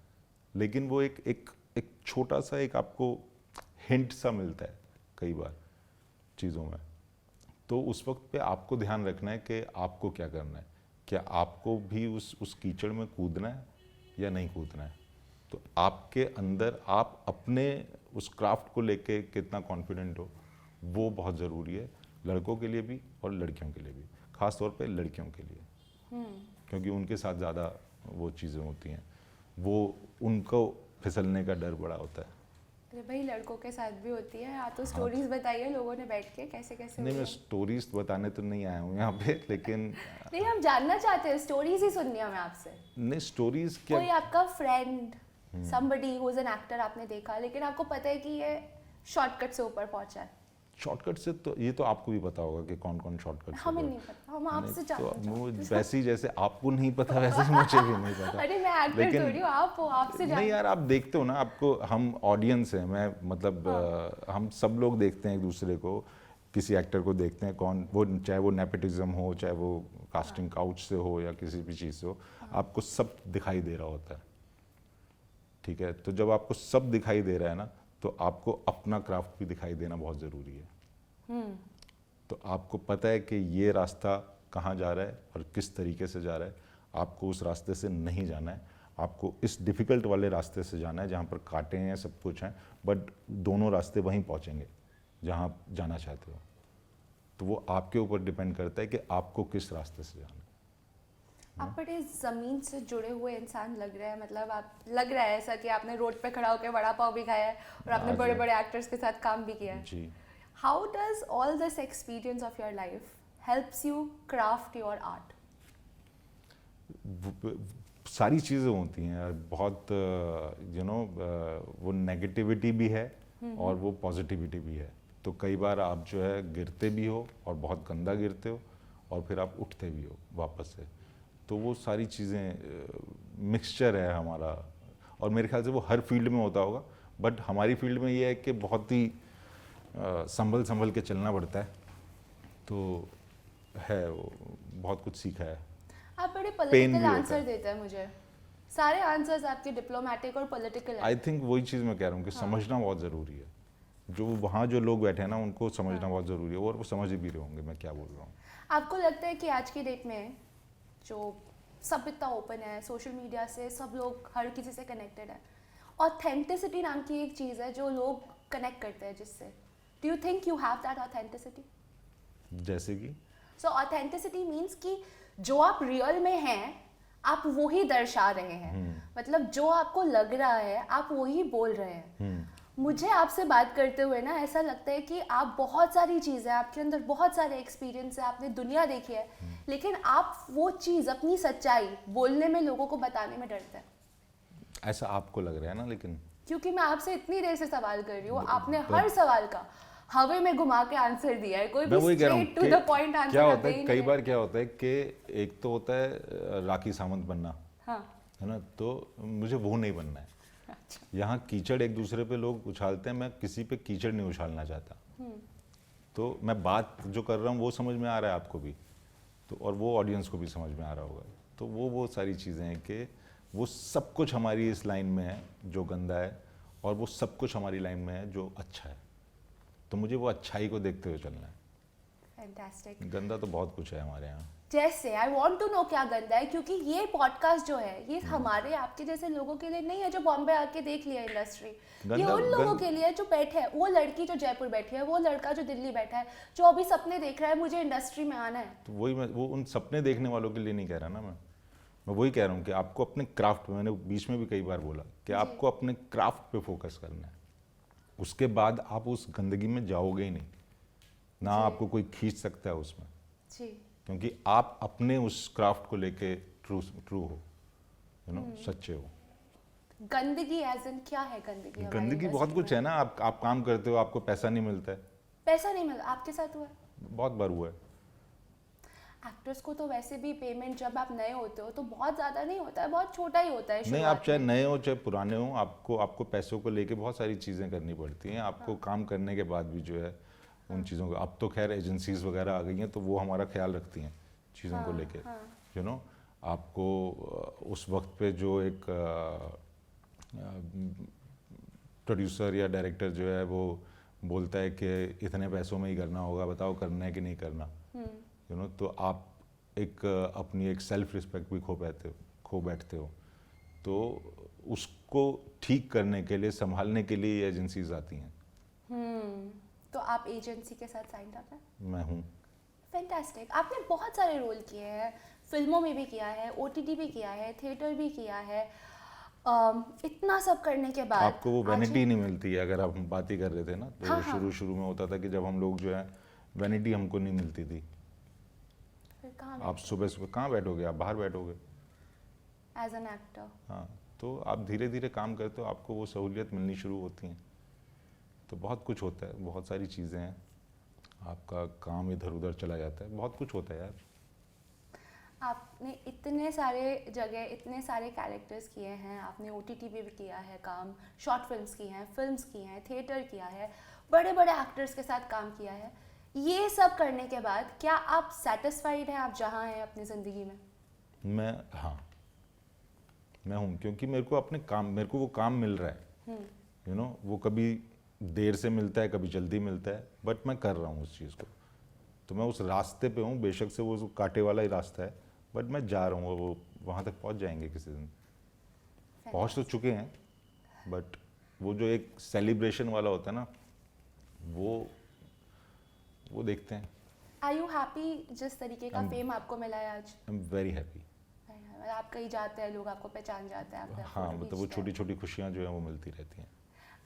लेकिन वो एक छोटा सा एक आपको हिंट सा मिलता है कई बार चीज़ों में। तो उस वक्त पे आपको ध्यान रखना है कि आपको क्या करना है। क्या आपको भी उस कीचड़ में कूदना है या नहीं कूदना है। तो आपके अंदर आप अपने उस क्राफ्ट को लेके कितना कॉन्फिडेंट हो, वो बहुत ज़रूरी है, लड़कों के लिए भी और लड़कियों के लिए भी, ख़ास तौर पे लड़कियों के लिए, क्योंकि उनके साथ ज़्यादा वो चीज़ें होती हैं, वो उनको फिसलने का डर बड़ा होता है। अरे भाई, लड़कों के साथ भी होती है। आप तो स्टोरीज बताइए लोगों ने बैठ के कैसे कैसे नहीं, मैं स्टोरीज बताने तो नहीं आया हूँ यहाँ पे, लेकिन नहीं, हम जानना चाहते हैं, स्टोरीज ही सुननी है हमें आपसे। नहीं, स्टोरीज क्या, कोई आपका friend, somebody who is an actor आपने देखा, लेकिन आपको पता है कि ये शॉर्टकट से ऊपर पहुंचा है। शॉर्टकट से तो ये तो आपको भी पता होगा कि कौन कौन शॉर्टकट से हमें नहीं पता, हम आपसे जानना चाहते हैं। वैसे ही जैसे आपको नहीं पता वैसे ही मुझे भी नहीं पता। अरे मैं एक्टर थोड़ी हूँ, आप हो, आपसे नहीं यार, आप देखते हो ना, आपको, हम ऑडियंस हैं, मैं मतलब हम सब लोग देखते हैं एक दूसरे को, किसी एक्टर को देखते हैं, कौन वो, चाहे वो नेपोटिज्म हो, चाहे वो कास्टिंग काउच से हो या किसी भी चीज़ से हो, आपको सब दिखाई दे रहा होता है। ठीक है, तो जब आपको सब दिखाई दे रहा है ना, तो आपको अपना क्राफ्ट भी दिखाई देना बहुत ज़रूरी है। तो आपको पता है कि ये रास्ता कहाँ जा रहा है और किस तरीके से जा रहा है। आपको उस रास्ते से नहीं जाना है, आपको इस डिफ़िकल्ट वाले रास्ते से जाना है जहाँ पर कांटे हैं, सब कुछ हैं, बट दोनों रास्ते वहीं पहुँचेंगे जहाँ आप जाना चाहते हो। तो वो आपके ऊपर डिपेंड करता है कि आपको किस रास्ते से जाना है। आप बड़े ज़मीन से जुड़े हुए इंसान लग रहे हैं, मतलब आप, लग रहा है ऐसा कि आपने रोड पे खड़ा होकर वड़ा पाव भी खाया है और आपने बड़े बड़े एक्टर्स के साथ काम भी किया है। जी। How does all this experience of your life helps you craft your art? सारी चीज़ें होती हैं यार, बहुत वो नेगेटिविटी भी है और वो पॉजिटिविटी भी है। तो कई बार आप जो है गिरते भी हो और बहुत गंदा गिरते हो, और फिर आप उठते भी हो वापस से। तो वो सारी चीज़ें मिक्सचर है हमारा, और मेरे ख्याल से वो हर फील्ड में होता होगा, बट हमारी फील्ड में ये है कि बहुत ही संभल के चलना पड़ता है। तो है, वो बहुत कुछ सीखा है। आप बड़े पॉलिटिकल आंसर देते हैं मुझे, सारे आंसर्स आपके डिप्लोमेटिक और पॉलिटिकल हैं। आई थिंक वही चीज़ मैं कह रहा हूँ कि समझना बहुत ज़रूरी है। जो वहाँ जो लोग बैठे हैं ना, उनको समझना बहुत ज़रूरी है, और वो समझ भी रहे होंगे मैं क्या बोल रहा हूँ। आपको लगता है कि आज की डेट में जो सब इतना ओपन है, सोशल मीडिया से सब लोग हर किसी से कनेक्टेड है, ऑथेंटिसिटी नाम की एक चीज़ है जो लोग कनेक्ट करते हैं जिससे, do you think you have that authenticity? जैसे कि सो ऑथेंटिसिटी मीन्स कि जो आप रियल में हैं आप वो ही दर्शा रहे हैं, मतलब जो आपको लग रहा है आप वो ही बोल रहे हैं। मुझे आपसे बात करते हुए ना ऐसा लगता है कि आप बहुत सारी चीज़ें, आपके अंदर बहुत सारे एक्सपीरियंस है, आपने दुनिया देखी है, लेकिन आप वो चीज़, अपनी सच्चाई बोलने में, लोगों को बताने में डरते हैं। ऐसा आपको लग रहा है ना, लेकिन क्योंकि मैं आपसे इतनी देर से सवाल कर रही हूँ, आपने हर सवाल का हवे में घुमा के आंसर दिया है, कोई भी straight to the point answer क्या होता है, कई बार क्या होता है कि एक तो होता है राखी सावंत बनना, हाँ, है ना, तो मुझे वो नहीं बनना है। अच्छा। यहाँ कीचड़ एक दूसरे पे लोग उछालते हैं, मैं किसी पे कीचड़ नहीं उछालना चाहता। तो मैं बात जो कर रहा हूँ वो समझ में आ रहा है आपको भी, तो और वो ऑडियंस को भी समझ में आ रहा होगा। तो वो सारी चीज़ें हैं कि वो सब कुछ हमारी इस लाइन में है जो गंदा है, और वो सब कुछ हमारी लाइन में है जो अच्छा है। तो मुझे वो अच्छाई को देखते हुए चलना है। फैंटास्टिक। गंदा तो बहुत कुछ है हमारे यहाँ। जैसे आई वांट टू नो क्या गंदा है, क्योंकि ये पॉडकास्ट जो है ये हमारे आपके जैसे लोगों के लिए नहीं है जो बॉम्बे आके देख लिया इंडस्ट्री, ये उन लोगों के लिए जो बैठे हैं, वो लड़की जो जयपुर बैठी है, वो लड़का जो दिल्ली बैठा है, जो अभी सपने देख रहा है मुझे इंडस्ट्री में आना है। तो वही मैं, वो उन सपने देखने वालों के लिए नहीं कह रहा ना, मैं वही कह रहा हूँ कि आपको अपने क्राफ्ट, मैंने बीच में भी कई बार बोला कि आपको अपने क्राफ्ट पे फोकस करना है। उसके बाद आप उस गंदगी में जाओगे ही नहीं ना, आपको कोई खींच सकता है उसमें जी, क्योंकि आप अपने उस क्राफ्ट को लेके ट्रू हो, सच्चे हो। गंदगी एज इन क्या है गंदगी? गंदगी बहुत कुछ है ना, आप काम करते हो, आपको पैसा नहीं मिलता है। पैसा नहीं मिलता, आपके साथ हुआ है? बहुत बार हुआ है। एक्टर्स को तो वैसे भी पेमेंट जब आप नए होते हो तो बहुत ज़्यादा नहीं होता है, बहुत छोटा ही होता है नहीं, आप शुरुआत चाहे में। नए हो चाहे पुराने हो, आपको पैसों को लेके बहुत सारी चीज़ें करनी पड़ती हैं। आपको काम करने के बाद भी जो है उन चीज़ों को, अब तो खैर एजेंसीज वगैरह आ गई हैं तो वो हमारा ख्याल रखती हैं चीज़ों को लेके, यू नो। आपको उस वक्त पे जो एक प्रोड्यूसर या डायरेक्टर जो है वो बोलता है कि इतने पैसों में ही करना होगा, बताओ करना है कि नहीं करना, यू नो। तो आप एक अपनी एक सेल्फ रिस्पेक्ट भी खो बैठते हो। तो उसको ठीक करने के लिए, संभालने के लिए एजेंसीज आती हैं। तो आप एजेंसी के साथ साइन अप हैं? मैं हूँ। फैंटास्टिक। आपने बहुत सारे रोल किए हैं, फिल्मों में भी किया है, ओटीटी भी किया है, थिएटर भी किया है। इतना सब करने के बाद आपको वो वैनिटी नहीं मिलती है, अगर आप बात ही कर रहे थे ना, तो हाँ, हाँ। शुरू में होता था कि जब हम लोग जो है वैनिटी हमको नहीं मिलती थी। फिर कहाँ आप सुबह कहाँ बैठोगे, आप बाहर बैठोगे। As an actor? हाँ, तो आप धीरे धीरे काम करते हो, आपको वो सहूलियत मिलनी शुरू होती हैं। तो बहुत कुछ होता है, बहुत सारी चीज़ें हैं, आपका काम इधर उधर चला जाता है, बहुत कुछ होता है यार। आपने इतने सारे जगह इतने सारे कैरेक्टर्स किए हैं, आपने ओटीटी पे भी किया है काम, शॉर्ट फिल्म्स की हैं, फिल्म्स की हैं, थिएटर किया है, बड़े बड़े एक्टर्स के साथ काम किया है। ये सब करने के बाद क्या आप सेटिस्फाइड हैं आप जहाँ हैं अपनी ज़िंदगी में? मैं हूँ, क्योंकि मेरे को वो काम मिल रहा है, यू नो। वो कभी देर से मिलता है, कभी जल्दी मिलता है, बट मैं कर रहा हूँ उस चीज़ को। तो मैं उस रास्ते पे हूँ, बेशक से वो कांटे वाला ही रास्ता है, बट मैं जा रहा हूँ, वो वहाँ तक पहुँच जाएंगे किसी दिन। पहुँच तो चुके हैं, बट वो जो एक सेलिब्रेशन वाला होता है ना, वो देखते हैं। आर यू हैप्पी जिस तरीके का फेम आपको मिला है आज? I am very happy. आप कहीं जाते हैं, लोग आपको पहचान जाते हैं, आपका हाँ, फोटो मतलब वो खींचते छोटी हैं। छोटी खुशियाँ जो हैं वो मिलती रहती हैं।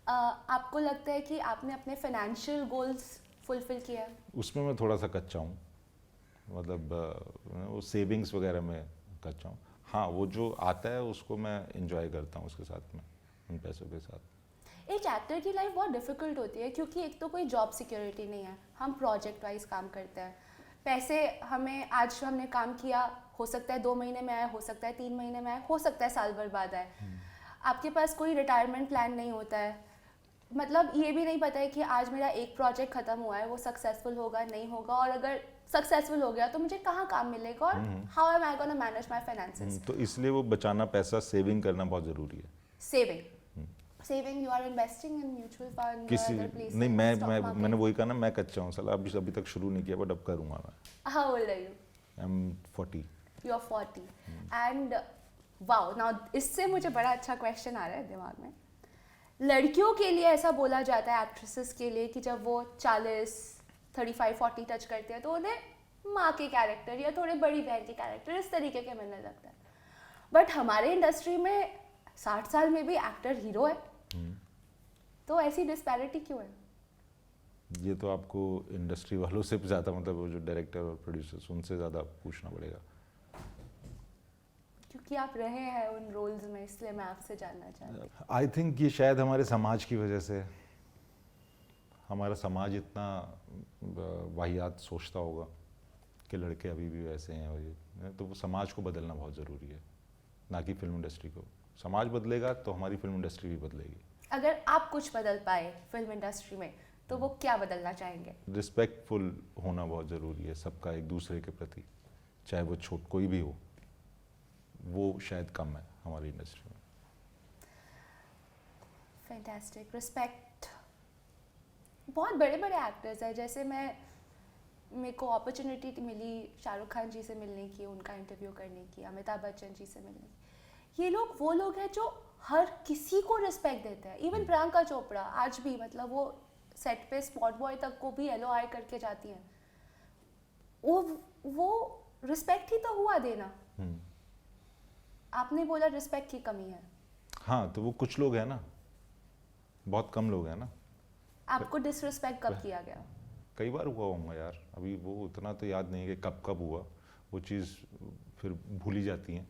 आपको लगता है कि आपने अपने फाइनेंशियल गोल्स फुलफिल किया? उसमें मैं थोड़ा सा कच्चा हूँ, मतलब वो सेविंग्स वगैरह में कच्चा हूँ। हाँ, वो जो आता है उसको मैं इंजॉय करता हूँ उसके साथ में, उन पैसों के साथ। एक एक्टर की लाइफ बहुत डिफिकल्ट होती है क्योंकि एक तो कोई जॉब सिक्योरिटी नहीं है, हम प्रोजेक्ट वाइज काम करते हैं। पैसे हमें आज हमने काम किया, हो सकता है 2 महीने में आए, हो सकता है 3 महीने में आए, हो सकता है साल भर बाद आए। आपके पास कोई रिटायरमेंट प्लान नहीं होता है, मतलब ये भी नहीं पता है कि आज मेरा एक प्रोजेक्ट खत्म हुआ है, वो सक्सेसफुल होगा नहीं होगा, और अगर सक्सेसफुल हो गया तो मुझे कहाँ काम मिलेगा, और how am I gonna manage my finances. तो इसलिए वो बचाना पैसा, सेविंग करना बहुत ज़रूरी है। Saving you are investing in mutual fund किसी अदर प्लेसेस? नहीं, मैंने वही कहा ना, मैं कच्चा हूँ साला, अभी तक शुरू नहीं किया, बट अब करूँगा मैं। How old are you? I am 40। You are 40 and wow, now इससे मुझे बड़ा अच्छा क्वेश्चन आ रहा है दिमाग में। लड़कियों के लिए ऐसा बोला जाता है, एक्ट्रेसेस के लिए, कि जब वो 40, 35, 40 टच करते हैं तो उन्हें माँ के कैरेक्टर या थोड़े बड़ी बहन के कैरेक्टर इस तरीके के मिलने लगता है। बट हमारे इंडस्ट्री में 60 साल में भी एक्टर हीरो है, तो ऐसी डिस्पैरिटी क्यों है? ये तो आपको इंडस्ट्री वालों से ज़्यादा, मतलब वो जो डायरेक्टर और प्रोड्यूसर्स, उनसे ज़्यादा पूछना पड़ेगा। क्योंकि आप रहे हैं उन रोल्स में, इसलिए मैं आपसे जानना चाहती हूँ। आई थिंक ये शायद हमारे समाज की वजह से, हमारा समाज इतना वाहियात सोचता होगा कि लड़के अभी भी वैसे हैं, और ये तो वो समाज को बदलना बहुत ज़रूरी है, ना कि फिल्म इंडस्ट्री को। समाज बदलेगा तो हमारी फिल्म इंडस्ट्री भी बदलेगी। अगर आप कुछ बदल पाए फिल्म इंडस्ट्री में तो वो क्या बदलना चाहेंगे? रिस्पेक्टफुल होना बहुत ज़रूरी है सबका एक दूसरे के प्रति, चाहे वो कोई भी हो, वो शायद कम है हमारी इंडस्ट्री में। Fantastic, respect. बहुत बड़े बड़े एक्टर्स हैं, जैसे मेरे को अपॉर्चुनिटी मिली शाहरुख खान जी से मिलने की, उनका इंटरव्यू करने की, अमिताभ बच्चन जी से मिलने की। ये लोग वो लोग हैं जो हर किसी को रिस्पेक्ट देते हैं। इवन प्रियंका चोपड़ा आज भी, मतलब वो सेट पे स्पॉट बॉय तक को भी हेलो हाय करके जाती हैं। वो रिस्पेक्ट ही तो हुआ देना। आपने बोला रिस्पेक्ट की कमी है। हाँ, तो वो कुछ लोग हैं ना, बहुत कम लोग हैं ना। आपको डिसरिस्पेक्ट कब किया गया? कई बार हुआ होगा यार, अभी वो उतना तो याद नहीं है कि कब कब हुआ। वो चीज़ फिर भूली जाती है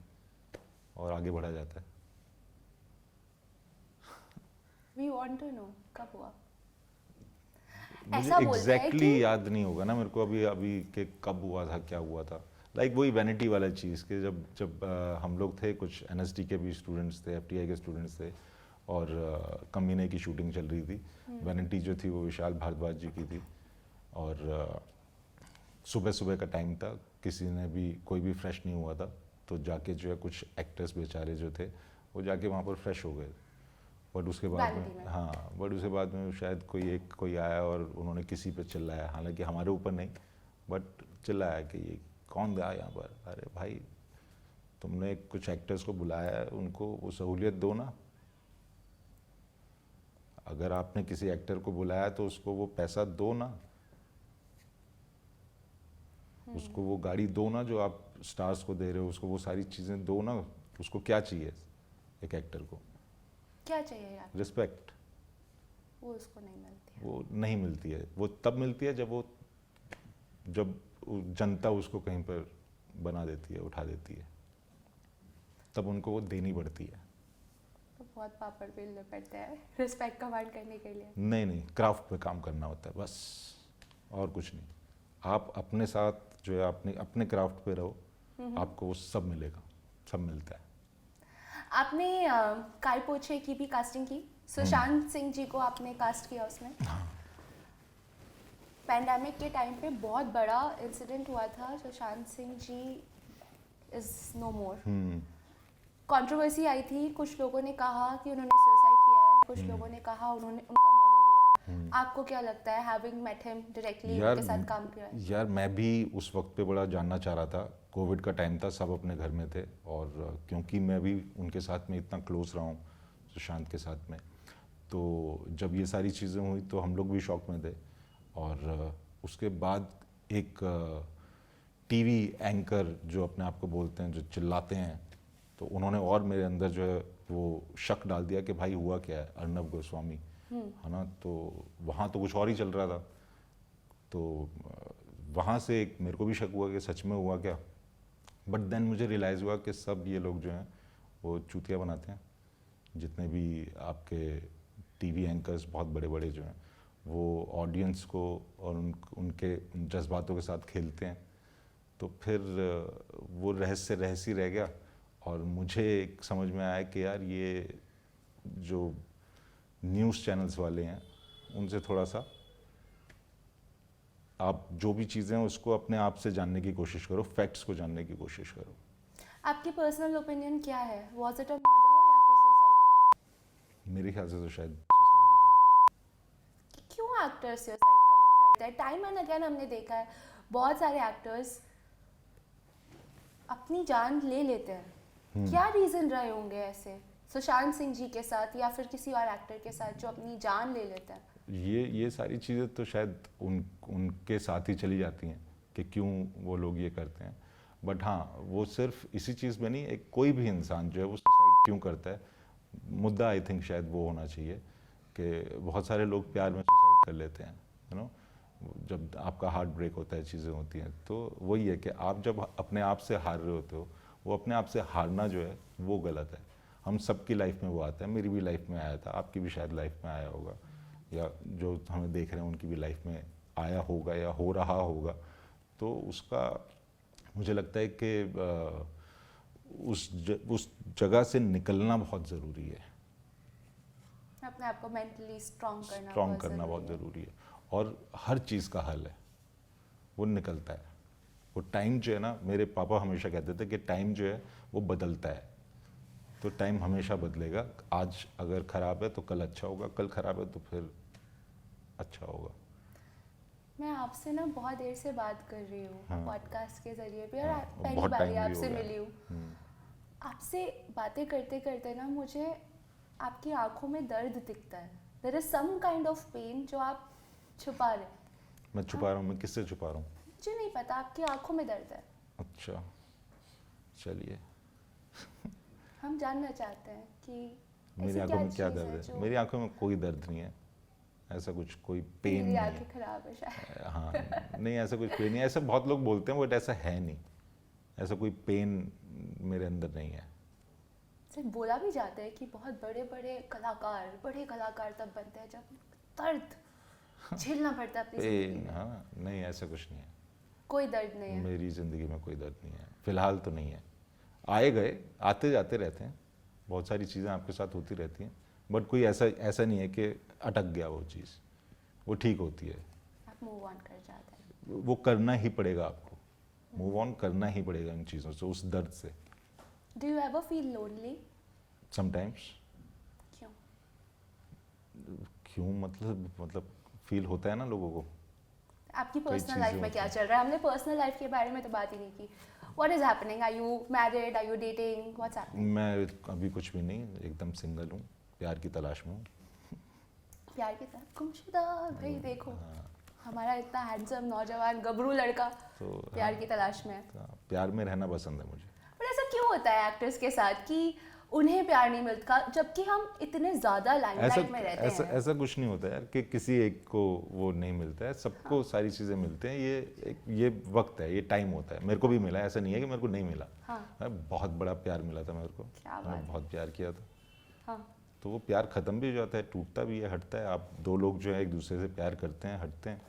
और आगे बढ़ा जाता है। We want to know कब हुआ? मुझे ऐसा बोलते हैं एग्जैक्टली कि याद नहीं होगा ना मेरे को अभी के कब हुआ था, क्या हुआ था। लाइक वही वैनिटी वाला चीज़ कि जब जब हम लोग थे, कुछ एनएसडी के भी स्टूडेंट्स थे, एफटीआई के स्टूडेंट्स थे, और कमीने की शूटिंग चल रही थी। वैनिटी जो थी वो विशाल भारद्वाज जी की थी, और सुबह सुबह का टाइम था, किसी ने भी कोई भी फ्रेश नहीं हुआ था, तो जाके जो है कुछ एक्टर्स बेचारे जो थे वो जाके वहाँ पर फ्रेश हो गए। बट उसके बाद में हाँ, बट उसके बाद में शायद कोई आया और उन्होंने किसी पे चिल्लाया, हालांकि हमारे ऊपर नहीं, बट चिल्लाया कि ये कौन गया यहाँ पर। अरे भाई, तुमने कुछ एक्टर्स को बुलाया है, उनको वो सहूलियत दो ना। अगर आपने किसी एक्टर को बुलाया तो उसको वो पैसा दो ना, उसको वो गाड़ी दो ना जो आप स्टार्स को दे रहे हो, उसको वो सारी चीज़ें दो ना। उसको क्या चाहिए एक एक्टर को? क्या चाहिए यार? रिस्पेक्ट। वो उसको नहीं मिलती है। वो नहीं मिलती है। वो तब मिलती है जब जनता उसको कहीं पर बना देती है, उठा देती है, तब उनको वो देनी पड़ती है। तो बहुत पापड़ बेलने पड़ते हैं रिस्पेक्ट कमांड करने के लिए। नहीं, क्राफ्ट पे काम करना होता है बस, और कुछ नहीं। आप अपने साथ जो है अपने क्राफ्ट पे रहो, आपको वो सब मिलेगा, सब मिलता है। आपने काय पोछे की भी कास्टिंग की, सुशांत सिंह जी को आपने कास्ट किया उसमें। पैंडेमिक के टाइम पे बहुत बड़ा इंसिडेंट हुआ था, Sushant Singh ji is no more. Controversy आई थी, कुछ लोगों ने कहा कि उन्होंने सुसाइड किया है, कुछ लोगों ने कहा उनका मर्डर हुआ है। आपको क्या लगता है, हैविंग मेट हिम डायरेक्टली, उनके साथ काम किया है? यार मैं भी उस वक्त पे बड़ा जानना चाह रहा था। कोविड का टाइम था, सब अपने घर में थे, और क्योंकि मैं भी उनके साथ में इतना क्लोज रहा हूँ सुशांत के साथ में, तो जब ये सारी चीज़ें हुई तो हम लोग भी शॉक में थे। और उसके बाद एक टीवी एंकर जो अपने आप को बोलते हैं, जो चिल्लाते हैं, तो उन्होंने और मेरे अंदर जो है वो शक डाल दिया कि भाई हुआ क्या है, अर्नब गोस्वामी है ना। तो वहाँ तो कुछ और ही चल रहा था, तो वहाँ से एक मेरे को भी शक हुआ कि सच में हुआ क्या। बट देन मुझे रियलाइज़ हुआ कि सब ये लोग जो हैं वो चूतिया बनाते हैं। जितने भी आपके टीवी एंकर्स बहुत बड़े बड़े जो हैं, वो ऑडियंस को और उनके जज्बातों के साथ खेलते हैं। तो फिर वो रहस्य रह गया, और मुझे एक समझ में आया कि यार ये जो न्यूज़ चैनल्स वाले हैं, उनसे थोड़ा सा आप जो भी चीज़ें हैं उसको अपने आप से जानने की कोशिश करो, फैक्ट्स को जानने की कोशिश करो। आपकी पर्सनल ओपिनियन क्या है, वाज इट अ मर्डर या फिर सुसाइड था? मेरे ख्याल से तो शायद सुसाइड ही था। क्यों एक्टर्स सुसाइड कमिट करते हैं? टाइम एंड अगेन हमने देखा है बहुत सारे एक्टर्स अपनी जान ले लेते हैं। क्या रीजन रहे होंगे ऐसे, सुशांत सिंह जी के साथ या फिर किसी और एक्टर के साथ जो अपनी जान ले लेते हैं? ये सारी चीज़ें तो शायद उनके साथ ही चली जाती हैं कि क्यों वो लोग ये करते हैं। बट हाँ, वो सिर्फ इसी चीज़ में नहीं, एक कोई भी इंसान जो है वो सुसाइड क्यों करता है, मुद्दा आई थिंक शायद वो होना चाहिए कि बहुत सारे लोग प्यार में सुसाइड कर लेते हैं, यू नो। जब आपका हार्ट ब्रेक होता है, चीज़ें होती हैं, तो वही है कि आप जब अपने आप से हार रहे होते हो, वो अपने आप से हारना जो है वो गलत है। हम सबकी लाइफ में वो आता है, मेरी भी लाइफ में आया था, आपकी भी शायद लाइफ में आया होगा, या जो हमें देख रहे हैं उनकी भी लाइफ में आया होगा या हो रहा होगा। तो उसका मुझे लगता है कि उस जगह से निकलना बहुत ज़रूरी है। अपने आप को मेंटली स्ट्रॉन्ग करना बहुत ज़रूरी है, और हर चीज़ का हल है, वो निकलता है। वो टाइम जो है ना, मेरे पापा हमेशा कहते थे कि टाइम जो है वो बदलता है, तो टाइम हमेशा बदलेगा। आज अगर ख़राब है तो कल अच्छा होगा, कल ख़राब है तो फिर अच्छा होगा। मैं आपसे ना बहुत देर से बात कर रही हूँ, हाँ। पॉडकास्ट के जरिए भी, और हाँ, पहली बहुत बार टाइम भी हो आपसे गया। मिली हूँ। आपसे बातें करते करते ना मुझे आपकी आंखों में दर्द दिखता है। There is some kind of pain जो आप छुपा रहे हैं। मैं छुपा रहा हूँ? मैं किससे छुपा रहा हूँ? मुझे नहीं पता, आपकी आंखों में दर्द है। अच्छा, चलिए। हम जानना चाहते हैं कि मेरी आंखों में क्या दर्द है? मेरी आंखों में कोई दर्द नहीं है, ऐसा कुछ कोई पेन नहीं मेरी है। आंखें खराब है शायद। हाँ, नहीं ऐसा कुछ पेन नहीं है, ऐसा बहुत लोग बोलते हैं, बट ऐसा है नहीं, ऐसा कोई पेन मेरे अंदर नहीं है। सिर्फ बोला भी जाता है कि बहुत बड़े बड़े कलाकार तब बनते हैं जब दर्द झेलना पड़ता है अपनी पेन, जिंदगी में। हाँ, नहीं ऐसा कुछ नहीं है। कोई दर्द नहीं है। मेरी ज़िंदगी में कोई दर्द नहीं है, फिलहाल तो नहीं है। आए गए, आते जाते रहते हैं, बहुत सारी चीज़ें आपके साथ होती रहती हैं, बट कोई ऐसा नहीं है कि अटक गया वो चीज़, वो ठीक होती है। आप मूव ऑन कर जाते हैं। वो करना ही पड़ेगा आपको, मूव ऑन करना ही पड़ेगा इन चीज़ों से, उस दर्द से। Do you ever feel lonely? Sometimes. क्यों? क्यों मतलब फील होता है ना लोगों को। आपकी कई पर्सनल चीज़ें लाइफ में होती क्या हैं। चल रहा है? हमने पर्सनल लाइफ के बारे में तो बात ही नहीं की। What is happening? Are you married? Are you dating? What's happening? मैं अभी कुछ भी नहीं, एकदम सिंगल हूँ, प्यार की तलाश में हूँ। प्यार की तरफ गुमशुदा भाई, देखो हाँ, हमारा इतना हैंडसम नौजवान गबरू लड़का तो प्यार की तलाश में है। हाँ, प्यार में रहना पसंद है मुझे। पर ऐसा क्यों होता है एक्टर्स के साथ कि उन्हें प्यार नहीं मिलता, जबकि हम इतने ज्यादा लाइमलाइट में रहते हैं? ऐसा कुछ नहीं होता यार कि किसी एक को वो नहीं मिलता है, सबको सारी चीज़ें मिलते हैं। ये वक्त है, ये टाइम होता है। मेरे को भी मिला है, ऐसा नहीं है कि मेरे को नहीं मिला। हाँ। बहुत बड़ा प्यार मिला था मेरे को, क्या बात मैंने है। बहुत प्यार किया था। हाँ। तो वो प्यार ख़त्म भी हो जाता है, टूटता भी है, हटता है। आप दो लोग जो है एक दूसरे से प्यार करते हैं, हटते हैं।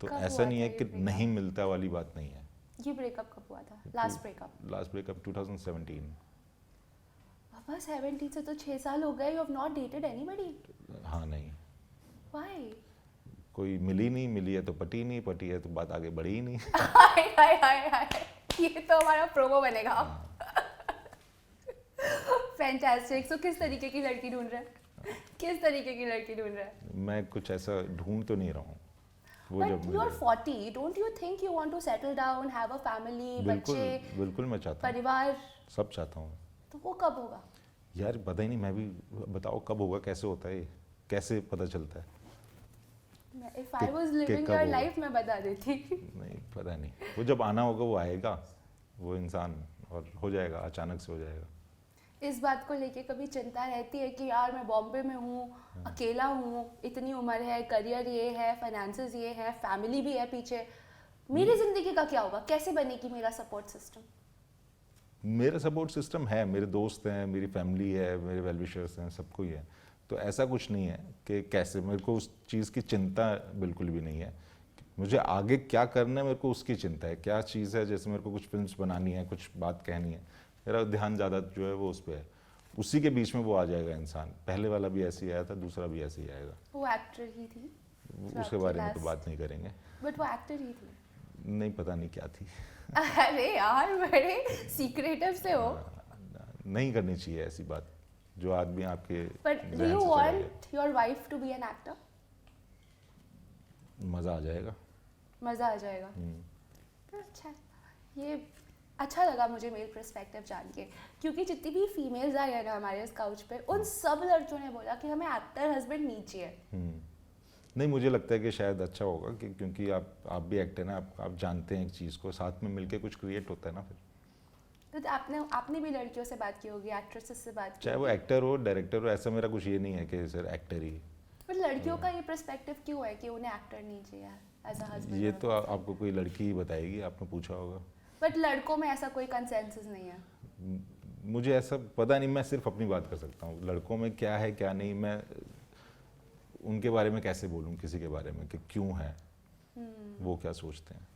तो कब ऐसा हुआ नहीं था है ये कि breakup? नहीं मिलता वाली बात नहीं है। ये ब्रेकअप कब हुआ था? Last breakup? Last breakup 2017। बाबा 17 से तो 6 साल हो गए। You have not dated anybody? हाँ, नहीं, व्हाई? कोई मिली है तो पटी नहीं, पटी है तो बात आगे बढ़ी ही नहीं। हाय हाय हाय हाय, ये तो हमारा प्रोमो बनेगा। फैंटास्टिक। सो किस तरीके की लड़की ढूंढ रहा है? किस तरीके की लड़की ढूंढ रहा है? मैं कुछ ऐसा ढूंढ तो नहीं रहा हूँ। वो But जब you are मिले, 40. Don't you think you want to settle down, have a family, बिल्कुल बच्चे, बिल्कुल मैं चाहता हूँ, परिवार? सब चाहता हूँ तो वो कब होगा? यार। पता ही नहीं, मैं भी, बताओ कब होगा, कैसे होता है ये, कैसे पता चलता है? If I was कि living कब your होगा? life मैं बता देती। नहीं, पता नहीं, वो जब आना होगा वो आएगा, वो इंसान, और हो जाएगा, अचानक से हो जाएगा। इस बात को लेके कभी चिंता रहती है कि यार मैं बॉम्बे में हूँ, अकेला हूँ, इतनी उम्र है, करियर ये है, फाइनेंसेस ये है, फैमिली भी है पीछे, मेरी जिंदगी का क्या होगा? कैसे बनेगी मेरा सपोर्ट सिस्टम? मेरा सपोर्ट सिस्टम है, मेरे दोस्त हैं, मेरी फैमिली है, मेरे वेल विशर्स हैं, सबको ही है। तो ऐसा कुछ नहीं है कि कैसे, मेरे को उस चीज़ की चिंता बिल्कुल भी नहीं है। मुझे आगे क्या करना है, मेरे को उसकी चिंता है। क्या चीज़ है, जैसे मेरे को कुछ फिल्म्स बनानी है, कुछ बात कहनी है, मेरा ध्यान ज़्यादा जो है वो उस पर है। उसी के बीच में वो आ जाएगा इंसान। पहले वाला भी ऐसे ही आया था, दूसरा भी ऐसे ही आएगा। वो एक्टर ही थी, उसके बारे में तो बात नहीं करेंगे। बट वो एक्टर ही थी। नहीं, पता नहीं क्या थी। अरे यार, बड़े सीक्रेटिव से हो। नहीं करनी चाहिए ऐसी बात, जो आदमी आपके बट डू ज़हन यू से चला जाए। Want your wife to be an actor? मज़ा आ जाएगा। मज़ा आ जाएगा। तो अच्छा, ये अच्छा लगा मुझे मेल पर्सपेक्टिव जान के, क्योंकि जितनी भी फीमेल्स आई है ना हमारे इस काउच पे, उन सब लड़कियों ने बोला कि हमें एक्टर हस्बैंड नहीं चाहिए। नहीं, मुझे लगता है कि शायद अच्छा होगा कि, क्योंकि आप भी एक्टर हैं, आप जानते हैं एक चीज़ को, साथ में मिलके कुछ क्रिएट होता है ना फिर। तो आपने भी लड़कियों से बात की होगी, एक्ट्रेसेस से बात की चाहे वो होगी। एक्टर हो, डायरेक्टर हो, ऐसा मेरा कुछ ये नहीं है कि सर एक्टर ही। पर लड़कियों का ये पर्सपेक्टिव क्यों है कि उन्हें एक्टर नहीं चाहिए एज अ हस्बैंड? ये तो आपको कोई लड़की ही बताएगी, आपने पूछा होगा। बट लड़कों में ऐसा कोई कंसेंसस नहीं है। मुझे ऐसा पता नहीं, मैं सिर्फ अपनी बात कर सकता हूँ। लड़कों में क्या है क्या नहीं, मैं उनके बारे में कैसे बोलूँ किसी के बारे में कि क्यों है, वो क्या सोचते हैं।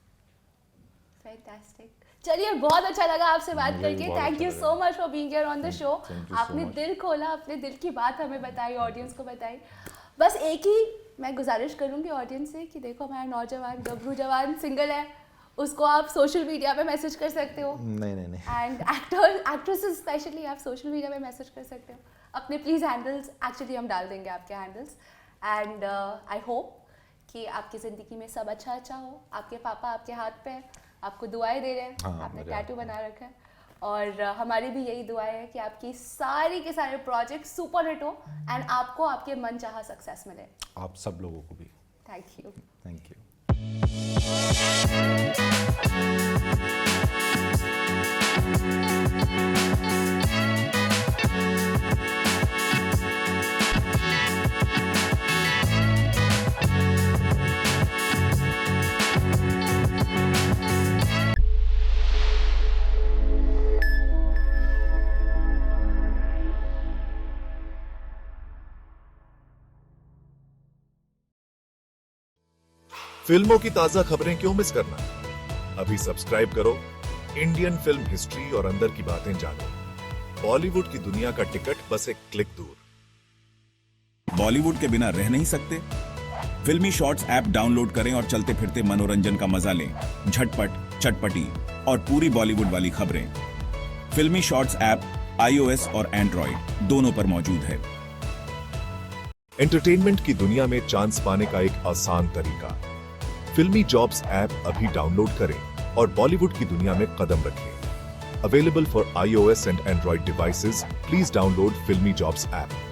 फैंटास्टिक। चलिए, बहुत अच्छा लगा आपसे बात मुझे भी करके। बहुत थैंक अच्छा यू लगा। So much for being here on the show. Thank you so आपने much. दिल खोला, अपने दिल की बात हमें बताई, ऑडियंस को बताई। बस एक ही मैं गुजारिश करूंगी ऑडियंस से कि देखो, हमारा नौजवान गबरू जवान सिंगल है, उसको आप सोशल मीडिया पे मैसेज कर सकते हो। नहीं। एंड एक्ट्रेसेस स्पेशली आप सोशल मीडिया पे मैसेज कर सकते हो अपने प्लीज़ हैंडल्स। एक्चुअली हम डाल देंगे आपके हैंडल्स। एंड आई होप कि आपकी ज़िंदगी में सब अच्छा हो। आपके पापा आपके हाथ पे हैं, आपको दुआएं दे रहे हैं। हाँ, आपने मेरे हाथ टैटू में। बना रखा है, और हमारी भी यही दुआएं है कि आपकी सारी के सारे प्रोजेक्ट सुपर हिट हो एंड आपको आपके मन चाहा सक्सेस मिले। आप सब लोगों को भी थैंक यू। Thank you. फिल्मों की ताजा खबरें क्यों मिस करना? अभी सब्सक्राइब करो इंडियन फिल्म हिस्ट्री और अंदर की बातें जानो। बॉलीवुड की दुनिया का टिकट बस एक क्लिक दूर। बॉलीवुड के बिना रह नहीं सकते? फिल्मी शॉर्ट्स ऐप डाउनलोड करें और चलते फिरते मनोरंजन का मजा लें। झटपट, चटपटी और पूरी बॉलीवुड वाली खबरें। फिल्मी शॉर्ट्स ऐप iOS और एंड्रॉइड दोनों पर मौजूद है। एंटरटेनमेंट की दुनिया में चांस पाने का एक आसान तरीका। फिल्मी जॉब्स ऐप अभी डाउनलोड करें और बॉलीवुड की दुनिया में कदम रखें। Available for iOS and Android devices, please download Filmy Jobs app.